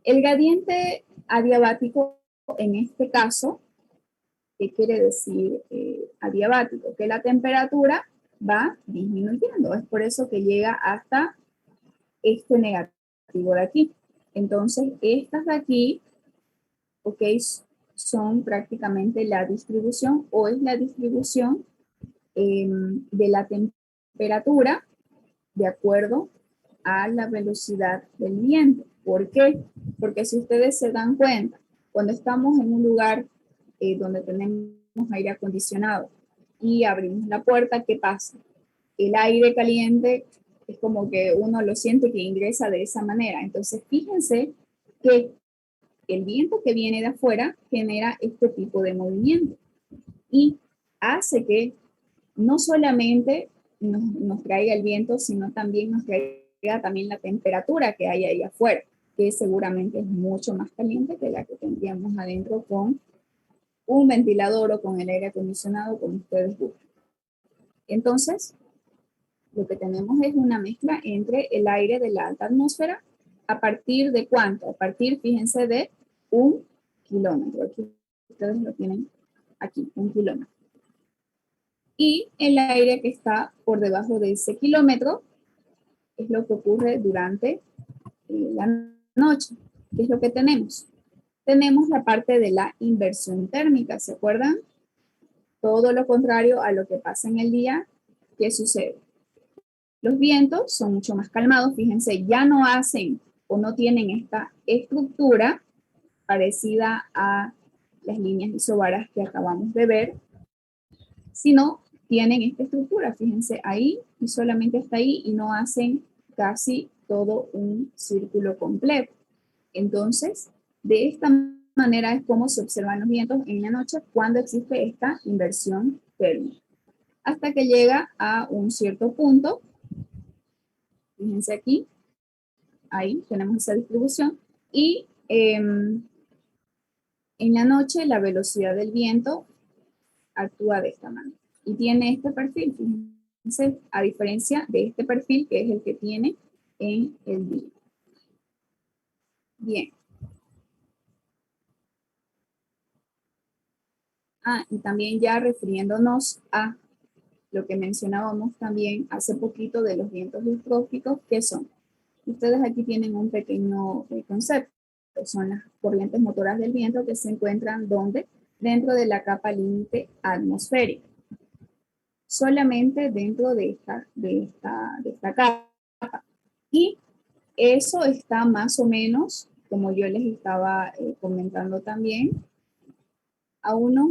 El gradiente adiabático en este caso, ¿qué quiere decir adiabático? Que la temperatura va disminuyendo, es por eso que llega hasta este negativo de aquí. Entonces, estas de aquí, ¿ok? Son prácticamente la distribución o es la distribución de la temperatura de acuerdo a la velocidad del viento. ¿Por qué? Porque si ustedes se dan cuenta, cuando estamos en un lugar donde tenemos aire acondicionado y abrimos la puerta, ¿qué pasa? El aire caliente es como que uno lo siente que ingresa de esa manera. Entonces, fíjense que el viento que viene de afuera genera este tipo de movimiento y hace que no solamente nos traiga el viento, sino también nos traiga también la temperatura que hay ahí afuera, que seguramente es mucho más caliente que la que tendríamos adentro con un ventilador o con el aire acondicionado, como ustedes buscan. Entonces, lo que tenemos es una mezcla entre el aire de la alta atmósfera, ¿a partir de cuánto? A partir, fíjense, de 1 kilómetro. Aquí ustedes lo tienen aquí, 1 kilómetro. Y el aire que está por debajo de ese kilómetro es lo que ocurre durante la noche. ¿Qué es lo que tenemos? Tenemos la parte de la inversión térmica, ¿se acuerdan? Todo lo contrario a lo que pasa en el día, ¿qué sucede? Los vientos son mucho más calmados, fíjense, ya no hacen o no tienen esta estructura parecida a las líneas isobaras que acabamos de ver, sino tienen esta estructura, fíjense ahí y solamente está ahí y no hacen casi todo un círculo completo. Entonces, de esta manera es como se observan los vientos en la noche cuando existe esta inversión térmica. Hasta que llega a un cierto punto, fíjense aquí, ahí tenemos esa distribución, y en la noche la velocidad del viento actúa de esta manera. Y tiene este perfil, fíjense, a diferencia de este perfil que es el que tiene en el día. Bien. Y también ya refiriéndonos a lo que mencionábamos también hace poquito de los vientos eustróficos, ¿qué son? Ustedes aquí tienen un pequeño concepto. Son las corrientes motoras del viento que se encuentran ¿dónde? Dentro de la capa límite atmosférica. Solamente dentro de esta capa. Y eso está más o menos, como yo les estaba comentando también,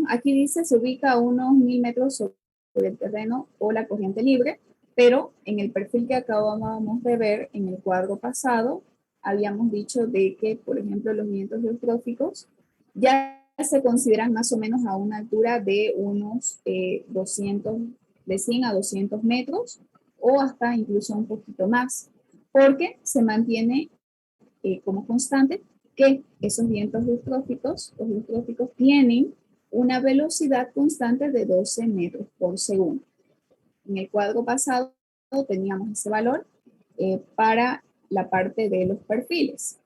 aquí dice, se ubica a unos 1000 metros sobre el terreno o la corriente libre, pero en el perfil que acabábamos de ver en el cuadro pasado, habíamos dicho de que, por ejemplo, los vientos eustróficos ya se consideran más o menos a una altura de unos 100 a 200 metros o hasta incluso un poquito más, porque se mantiene como constante que esos vientos eustróficos, los eustróficos tienen una velocidad constante de 12 metros por segundo. En el cuadro pasado teníamos ese valor para la parte de los perfiles.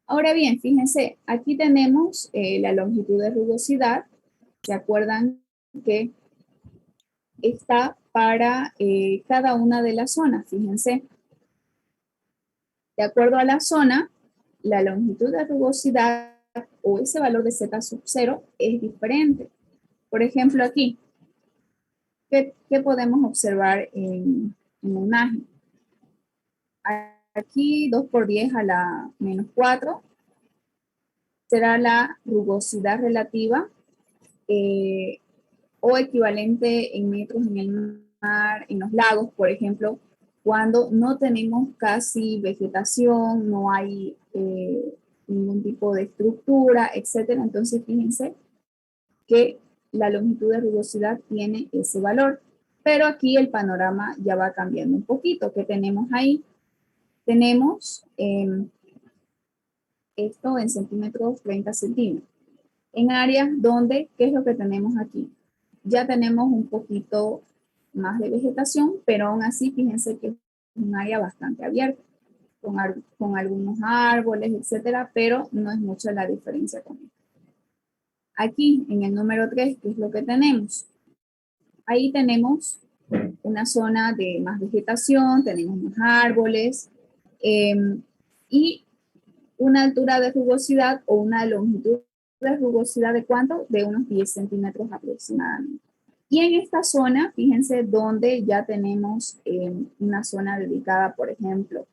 Ahora bien, fíjense, aquí tenemos la longitud de rugosidad. ¿Se acuerdan que está para cada una de las zonas. Fíjense, de acuerdo a la zona, la longitud de rugosidad o ese valor de Z sub 0 es diferente. Por ejemplo, aquí, ¿qué podemos observar en la imagen? Aquí 2 por 10 a la menos 4 será la rugosidad relativa o equivalente en metros en el mar, en los lagos, por ejemplo, cuando no tenemos casi vegetación, no hay ningún tipo de estructura, etcétera. Entonces, fíjense que la longitud de rugosidad tiene ese valor. Pero aquí el panorama ya va cambiando un poquito. ¿Qué tenemos ahí? Tenemos esto en centímetros, 30 centímetros. En áreas donde, ¿qué es lo que tenemos aquí? Ya tenemos un poquito más de vegetación, pero aún así, fíjense que es un área bastante abierta, con algunos árboles, etcétera, pero no es mucha la diferencia con esto. Aquí, en el número 3, ¿qué es lo que tenemos? Ahí tenemos una zona de más vegetación, tenemos más árboles, y una altura de rugosidad o una longitud de rugosidad de ¿cuánto? De unos 10 centímetros aproximadamente. Y en esta zona, fíjense, donde ya tenemos una zona dedicada, por ejemplo,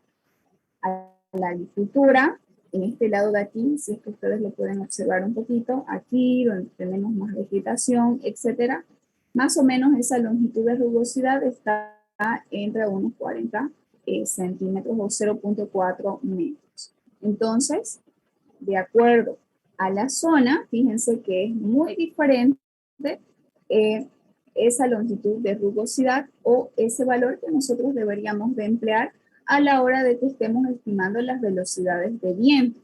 a la agricultura, en este lado de aquí, si es que ustedes lo pueden observar un poquito, aquí donde tenemos más vegetación, etcétera, más o menos esa longitud de rugosidad está entre unos 40 centímetros o 0.4 metros. Entonces, de acuerdo a la zona, fíjense que es muy diferente esa longitud de rugosidad o ese valor que nosotros deberíamos de emplear a la hora de que estemos estimando las velocidades de viento.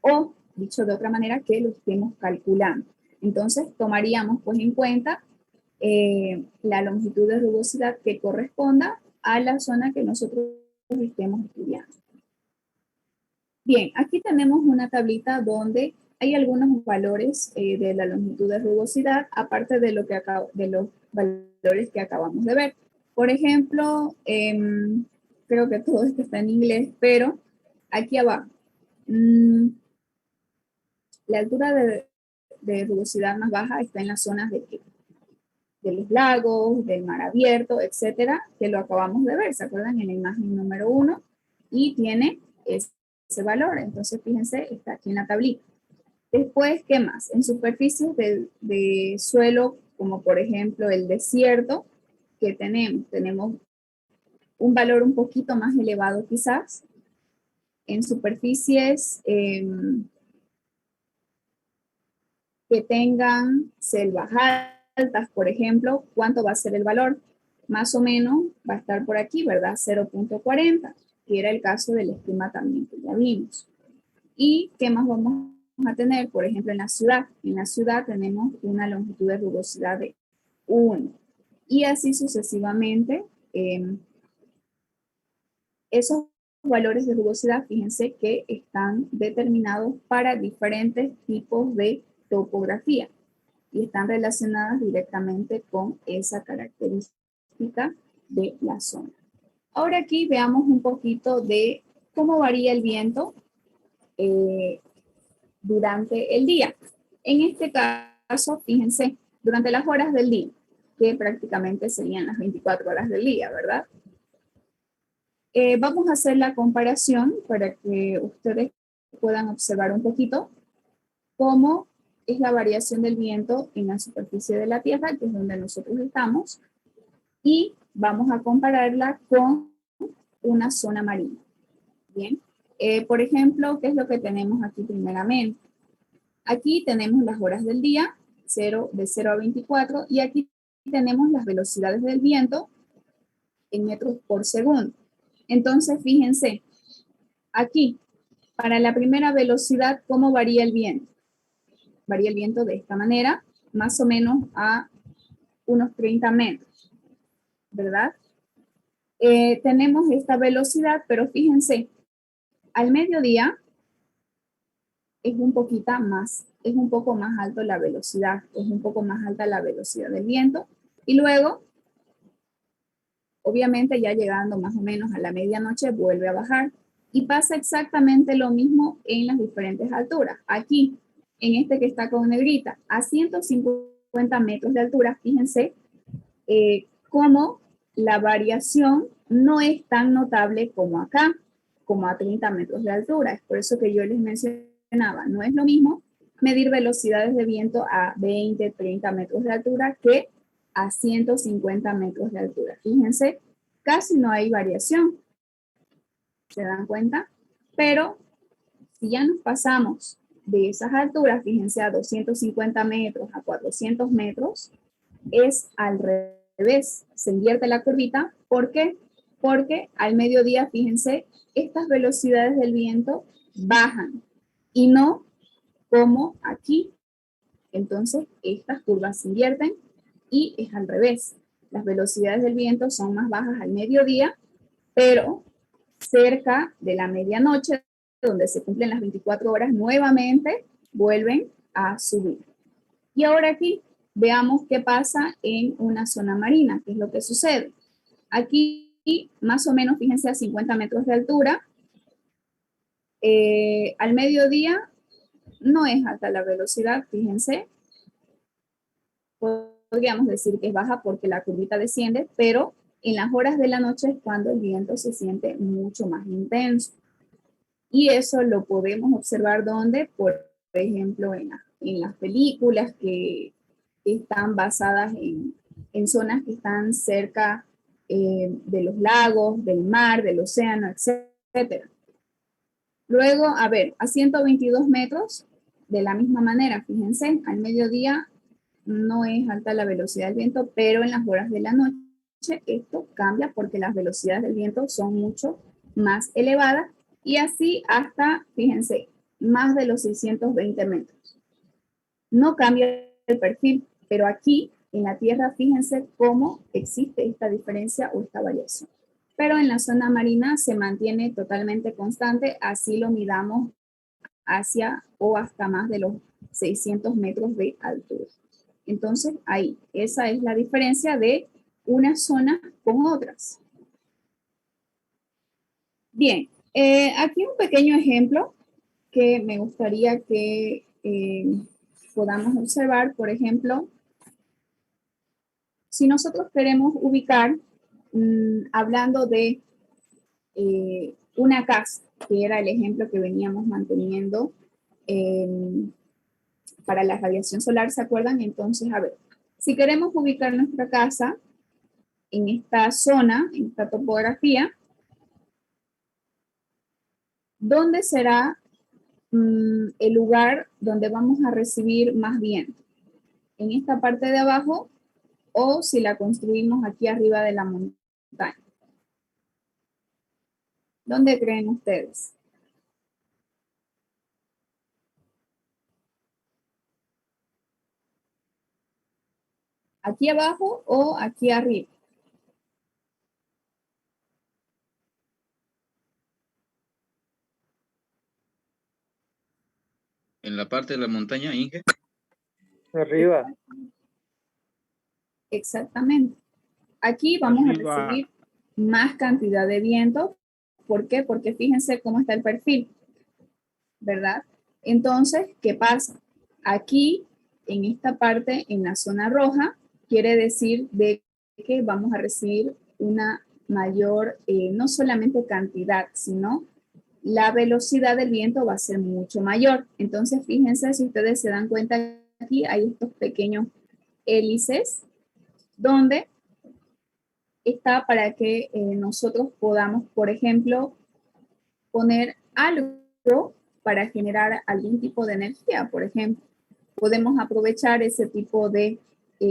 O, dicho de otra manera, que lo estemos calculando. Entonces, tomaríamos pues en cuenta la longitud de rugosidad que corresponda a la zona que nosotros estemos estudiando. Bien, aquí tenemos una tablita donde hay algunos valores de la longitud de rugosidad, aparte de los valores que acabamos de ver. Por ejemplo, creo que todo esto está en inglés, pero aquí abajo, la altura de rugosidad más baja está en las zonas de los lagos, del mar abierto, etcétera, que lo acabamos de ver, ¿se acuerdan? En la imagen número 1, y tiene ese valor. Entonces, fíjense, está aquí en la tablita. Después, ¿qué más? En superficies de suelo, como por ejemplo el desierto, que tenemos un valor un poquito más elevado quizás. En superficies que tengan selvas altas, por ejemplo, ¿cuánto va a ser el valor? Más o menos va a estar por aquí, ¿verdad? 0.40, que era el caso del esquema también que ya vimos. ¿Y qué más vamos a tener? Por ejemplo, en la ciudad. En la ciudad tenemos una longitud de rugosidad de 1. Y así sucesivamente, esos valores de rugosidad, fíjense que están determinados para diferentes tipos de topografía y están relacionadas directamente con esa característica de la zona. Ahora aquí veamos un poquito de cómo varía el viento durante el día. En este caso, fíjense, durante las horas del día, que prácticamente serían las 24 horas del día, ¿verdad? Vamos a hacer la comparación para que ustedes puedan observar un poquito cómo es la variación del viento en la superficie de la Tierra, que es donde nosotros estamos, y vamos a compararla con una zona marina. Bien, por ejemplo, ¿qué es lo que tenemos aquí primeramente? Aquí tenemos las horas del día, de 0 a 24, y aquí tenemos las velocidades del viento en metros por segundo. Entonces, fíjense, aquí, para la primera velocidad, ¿cómo varía el viento? Varía el viento de esta manera, más o menos a unos 30 metros, ¿verdad? Tenemos esta velocidad, pero fíjense, al mediodía es un poco más alto la velocidad, es un poco más alta la velocidad del viento, Y luego, obviamente ya llegando más o menos a la medianoche, vuelve a bajar. Y pasa exactamente lo mismo en las diferentes alturas. Aquí, en este que está con negrita, a 150 metros de altura, fíjense cómo la variación no es tan notable como acá, como a 30 metros de altura. Es por eso que yo les mencionaba, no es lo mismo medir velocidades de viento a 20, 30 metros de altura que a 150 metros de altura. Fíjense, casi no hay variación. ¿Se dan cuenta? Pero si ya nos pasamos de esas alturas, fíjense, a 250 metros, a 400 metros, es al revés, se invierte la curvita. ¿Por qué? Porque al mediodía, fíjense, estas velocidades del viento bajan y no como aquí. Entonces, estas curvas se invierten y es al revés. Las velocidades del viento son más bajas al mediodía, pero cerca de la medianoche, donde se cumplen las 24 horas, nuevamente vuelven a subir. Y ahora aquí veamos qué pasa en una zona marina, qué es lo que sucede. Aquí, más o menos, fíjense, a 50 metros de altura, al mediodía no es alta la velocidad, fíjense. Podríamos decir que es baja porque la curvita desciende, pero en las horas de la noche es cuando el viento se siente mucho más intenso. Y eso lo podemos observar donde, por ejemplo, en las películas que están basadas en zonas que están cerca de los lagos, del mar, del océano, etc. Luego, a ver, a 122 metros, de la misma manera, fíjense, al mediodía no es alta la velocidad del viento, pero en las horas de la noche esto cambia porque las velocidades del viento son mucho más elevadas y así hasta, fíjense, más de los 620 metros. No cambia el perfil, pero aquí en la Tierra, fíjense cómo existe esta diferencia o esta variación. Pero en la zona marina se mantiene totalmente constante, así lo midamos hacia o hasta más de los 600 metros de altura. Entonces, ahí, esa es la diferencia de una zona con otras. Bien, aquí un pequeño ejemplo que me gustaría que podamos observar. Por ejemplo, si nosotros queremos ubicar, hablando de una casa, que era el ejemplo que veníamos manteniendo para la radiación solar, ¿se acuerdan? Entonces, a ver, si queremos ubicar nuestra casa en esta zona, en esta topografía, ¿dónde será el lugar donde vamos a recibir más viento? ¿En esta parte de abajo o si la construimos aquí arriba de la montaña? ¿Dónde creen ustedes? ¿Aquí abajo o aquí arriba? En la parte de la montaña, Inge. Arriba. Exactamente. Aquí vamos Arriba. a recibir más cantidad de viento. ¿Por qué? Porque fíjense cómo está el perfil, ¿verdad? Entonces, ¿qué pasa? Aquí, en esta parte, en la zona roja, quiere decir de que vamos a recibir una mayor, no solamente cantidad, sino la velocidad del viento va a ser mucho mayor. Entonces, fíjense, si ustedes se dan cuenta, aquí hay estos pequeños hélices donde está para que nosotros podamos, por ejemplo, poner algo para generar algún tipo de energía. Por ejemplo, podemos aprovechar ese tipo de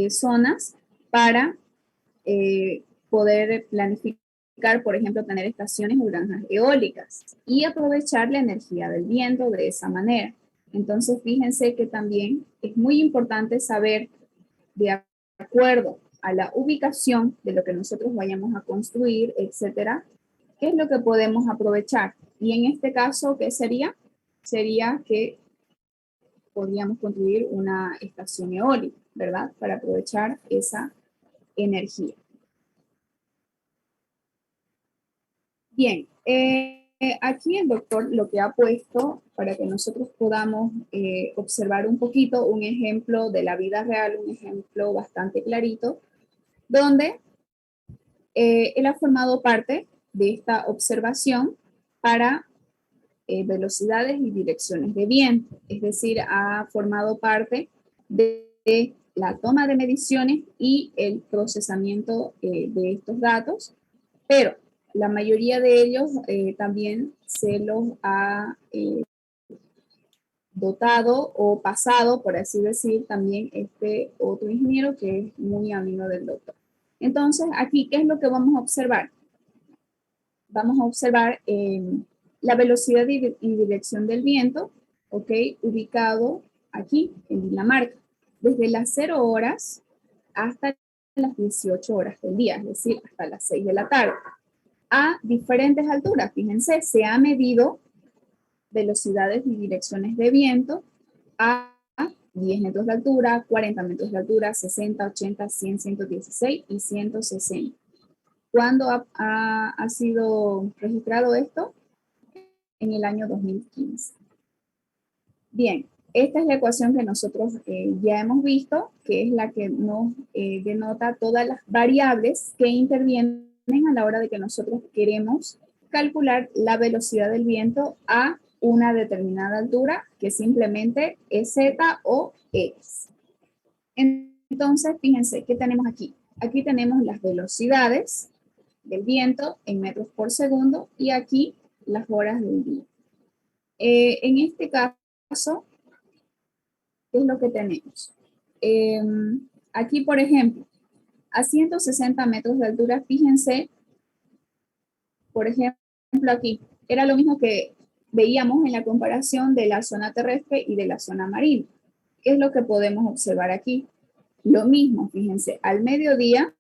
zonas para poder planificar, por ejemplo, tener estaciones o granjas eólicas y aprovechar la energía del viento de esa manera. Entonces, fíjense que también es muy importante saber, de acuerdo a la ubicación de lo que nosotros vayamos a construir, etcétera, qué es lo que podemos aprovechar. Y en este caso, ¿qué sería? Sería que podríamos construir una estación eólica, ¿verdad? Para aprovechar esa energía. Bien, aquí el doctor lo que ha puesto para que nosotros podamos observar un poquito un ejemplo de la vida real, un ejemplo bastante clarito, donde él ha formado parte de esta observación para velocidades y direcciones de viento, es decir, ha formado parte de la toma de mediciones y el procesamiento de estos datos, pero la mayoría de ellos también se los ha dotado o pasado, por así decir, también este otro ingeniero que es muy amigo del doctor. Entonces, aquí, ¿qué es lo que vamos a observar? Vamos a observar la velocidad y dirección del viento, ¿ok? Ubicado aquí en Dinamarca, desde las 0 horas hasta las 18 horas del día, es decir, hasta las 6 de la tarde. A diferentes alturas, fíjense, se ha medido velocidades y direcciones de viento a 10 metros de altura, 40 metros de altura, 60, 80, 100, 116 y 160. ¿Cuándo ha sido registrado esto? En el año 2015. Bien, esta es la ecuación que nosotros ya hemos visto, que es la que nos denota todas las variables que intervienen a la hora de que nosotros queremos calcular la velocidad del viento a una determinada altura, que simplemente es Z o X. Entonces, fíjense, ¿qué tenemos aquí? Aquí tenemos las velocidades del viento en metros por segundo y aquí las horas del día. En este caso, ¿qué es lo que tenemos? Aquí, por ejemplo, a 160 metros de altura, fíjense, por ejemplo, aquí, era lo mismo que veíamos en la comparación de la zona terrestre y de la zona marina. ¿Qué es lo que podemos observar aquí? Lo mismo, fíjense, al mediodía,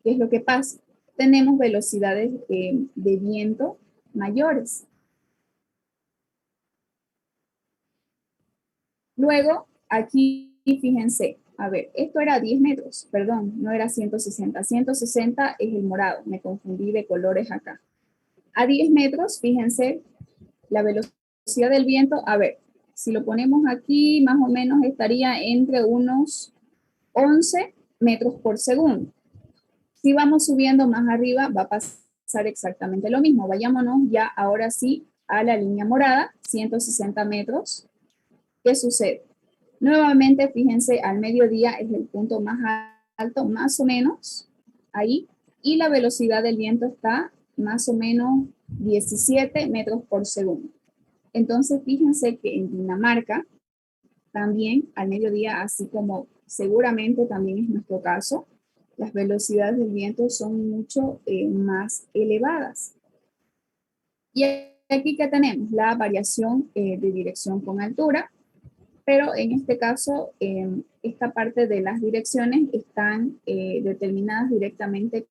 ¿qué es lo que pasa? Tenemos velocidades de viento mayores. Luego, aquí, fíjense, a ver, esto era 10 metros, perdón, no era 160. 160 es el morado, me confundí de colores acá. A 10 metros, fíjense, la velocidad del viento, a ver, si lo ponemos aquí, más o menos estaría entre unos 11 metros por segundo. Si vamos subiendo más arriba, va a pasar exactamente lo mismo. Vayámonos ya ahora sí a la línea morada, 160 metros. ¿Qué sucede? Nuevamente, fíjense, al mediodía es el punto más alto, más o menos, ahí, y la velocidad del viento está más o menos 17 metros por segundo. Entonces, fíjense que en Dinamarca, también al mediodía, así como seguramente también es nuestro caso, las velocidades del viento son mucho más elevadas. Y aquí que tenemos la variación de dirección con altura, pero en este caso, esta parte de las direcciones están determinadas directamente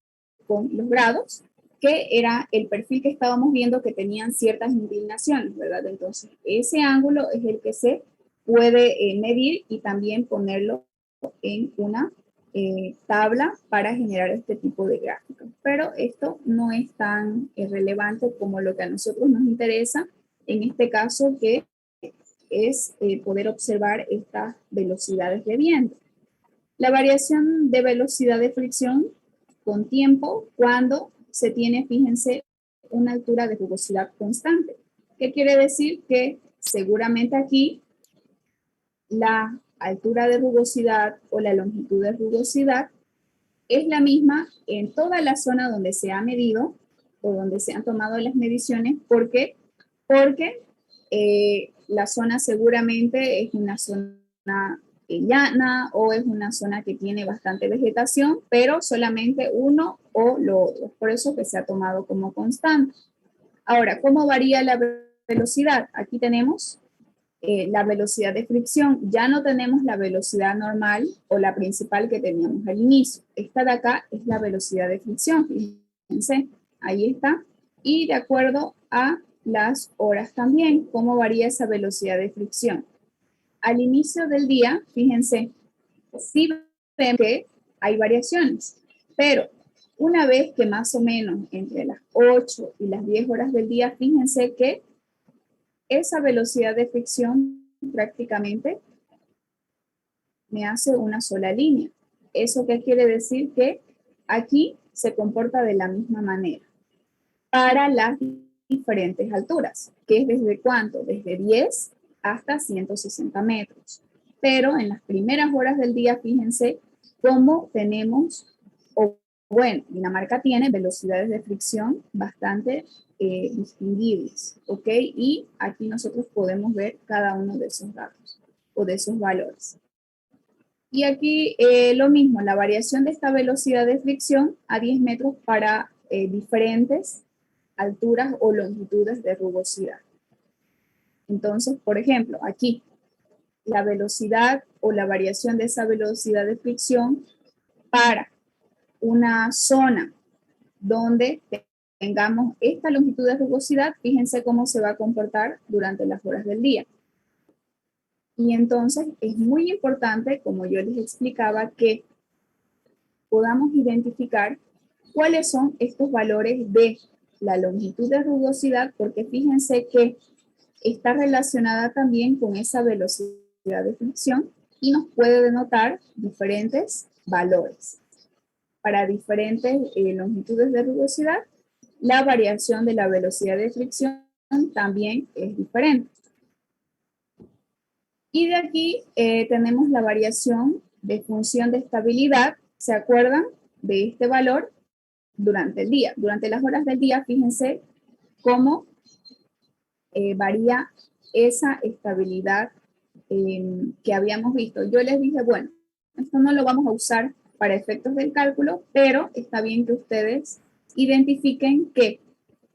con los grados, que era el perfil que estábamos viendo que tenían ciertas inclinaciones, ¿verdad? Entonces, ese ángulo es el que se puede medir y también ponerlo en una tabla para generar este tipo de gráficos. Pero esto no es tan relevante como lo que a nosotros nos interesa, en este caso que es poder observar estas velocidades de viento. La variación de velocidad de fricción con tiempo cuando se tiene, fíjense, una altura de rugosidad constante. ¿Qué quiere decir? Que seguramente aquí la altura de rugosidad o la longitud de rugosidad es la misma en toda la zona donde se ha medido o donde se han tomado las mediciones. ¿Por qué? Porque la zona seguramente es una zona llana o es una zona que tiene bastante vegetación, pero solamente uno o lo otro. Por eso que se ha tomado como constante. Ahora, ¿cómo varía la velocidad? Aquí tenemos la velocidad de fricción. Ya no tenemos la velocidad normal o la principal que teníamos al inicio. Esta de acá es la velocidad de fricción. Fíjense, ahí está. Y de acuerdo a las horas también, cómo varía esa velocidad de fricción. Al inicio del día, fíjense, sí ven que hay variaciones. Pero una vez que más o menos entre las 8 y las 10 horas del día, fíjense que esa velocidad de fricción prácticamente me hace una sola línea. ¿Eso qué quiere decir? Que aquí se comporta de la misma manera para las diferentes alturas, que es desde cuánto, desde 10 hasta 160 metros. Pero en las primeras horas del día, fíjense cómo tenemos, o bueno, Dinamarca tiene velocidades de fricción bastante distinguibles, ¿ok? Y aquí nosotros podemos ver cada uno de esos datos o de esos valores. Y aquí lo mismo, la variación de esta velocidad de fricción a 10 metros para diferentes alturas o longitudes de rugosidad. Entonces, por ejemplo, aquí la velocidad o la variación de esa velocidad de fricción para una zona donde tengamos esta longitud de rugosidad, fíjense cómo se va a comportar durante las horas del día. Y entonces es muy importante, como yo les explicaba, que podamos identificar cuáles son estos valores de la longitud de rugosidad, porque fíjense que está relacionada también con esa velocidad de fricción y nos puede denotar diferentes valores. Para diferentes longitudes de rugosidad, la variación de la velocidad de fricción también es diferente. Y de aquí tenemos la variación de función de estabilidad. ¿Se acuerdan de este valor? Durante el día. Durante las horas del día, fíjense cómo varía esa estabilidad que habíamos visto. Yo les dije, bueno, esto no lo vamos a usar para efectos del cálculo, pero está bien que ustedes identifiquen que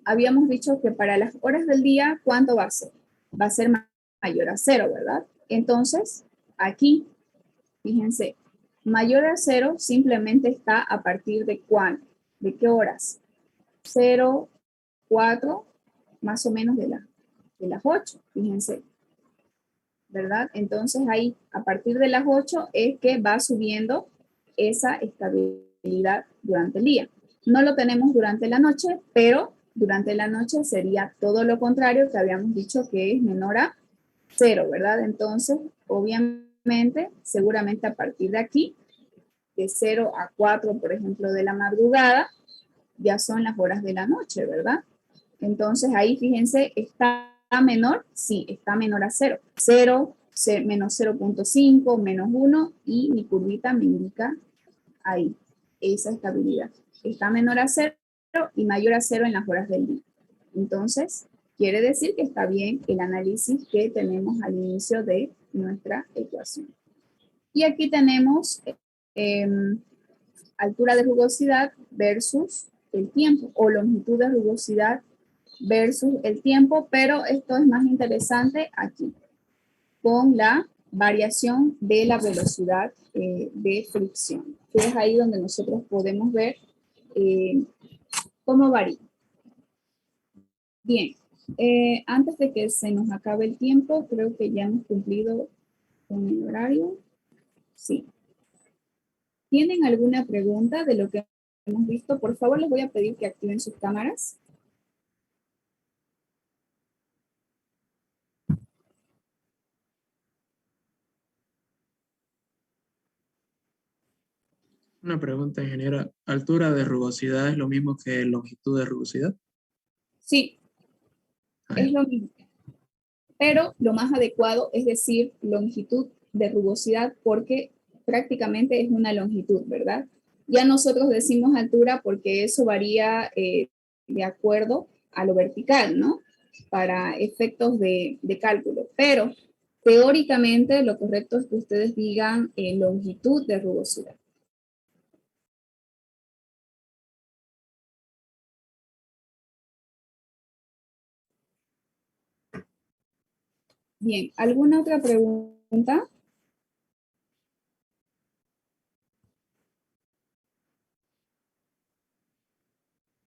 habíamos dicho que para las horas del día, ¿cuánto va a ser? Va a ser mayor a 0, ¿verdad? Entonces, aquí, fíjense, mayor a 0 simplemente está a partir de ¿cuánto? ¿De qué horas? 0, 4, más o menos de las 8, fíjense, ¿verdad? Entonces ahí, a partir de las 8 es que va subiendo esa estabilidad durante el día. No lo tenemos durante la noche, pero durante la noche sería todo lo contrario que habíamos dicho que es menor a 0, ¿verdad? Entonces, obviamente, seguramente a partir de aquí, de 0 a 4, por ejemplo, de la madrugada, ya son las horas de la noche, ¿verdad? Entonces ahí fíjense, ¿está menor? Sí, está menor a 0. 0, menos 0.5, menos 1 y mi curvita me indica ahí esa estabilidad. Está menor a 0 y mayor a 0 en las horas del día. Entonces, quiere decir que está bien el análisis que tenemos al inicio de nuestra ecuación. Y aquí tenemos altura de rugosidad versus el tiempo, o longitud de rugosidad versus el tiempo, pero esto es más interesante aquí, con la variación de la velocidad de fricción, que es ahí donde nosotros podemos ver cómo varía. Bien, antes de que se nos acabe el tiempo, creo que ya hemos cumplido con el horario. Sí. ¿Tienen alguna pregunta de lo que hemos visto? Por favor, les voy a pedir que activen sus cámaras. Una pregunta, ingeniera. ¿Altura de rugosidad es lo mismo que longitud de rugosidad? Sí, es lo mismo. Pero lo más adecuado es decir longitud de rugosidad porque prácticamente es una longitud, ¿verdad? Ya nosotros decimos altura porque eso varía de acuerdo a lo vertical, ¿no? Para efectos de cálculo. Pero teóricamente lo correcto es que ustedes digan longitud de rugosidad. Bien, ¿alguna otra pregunta?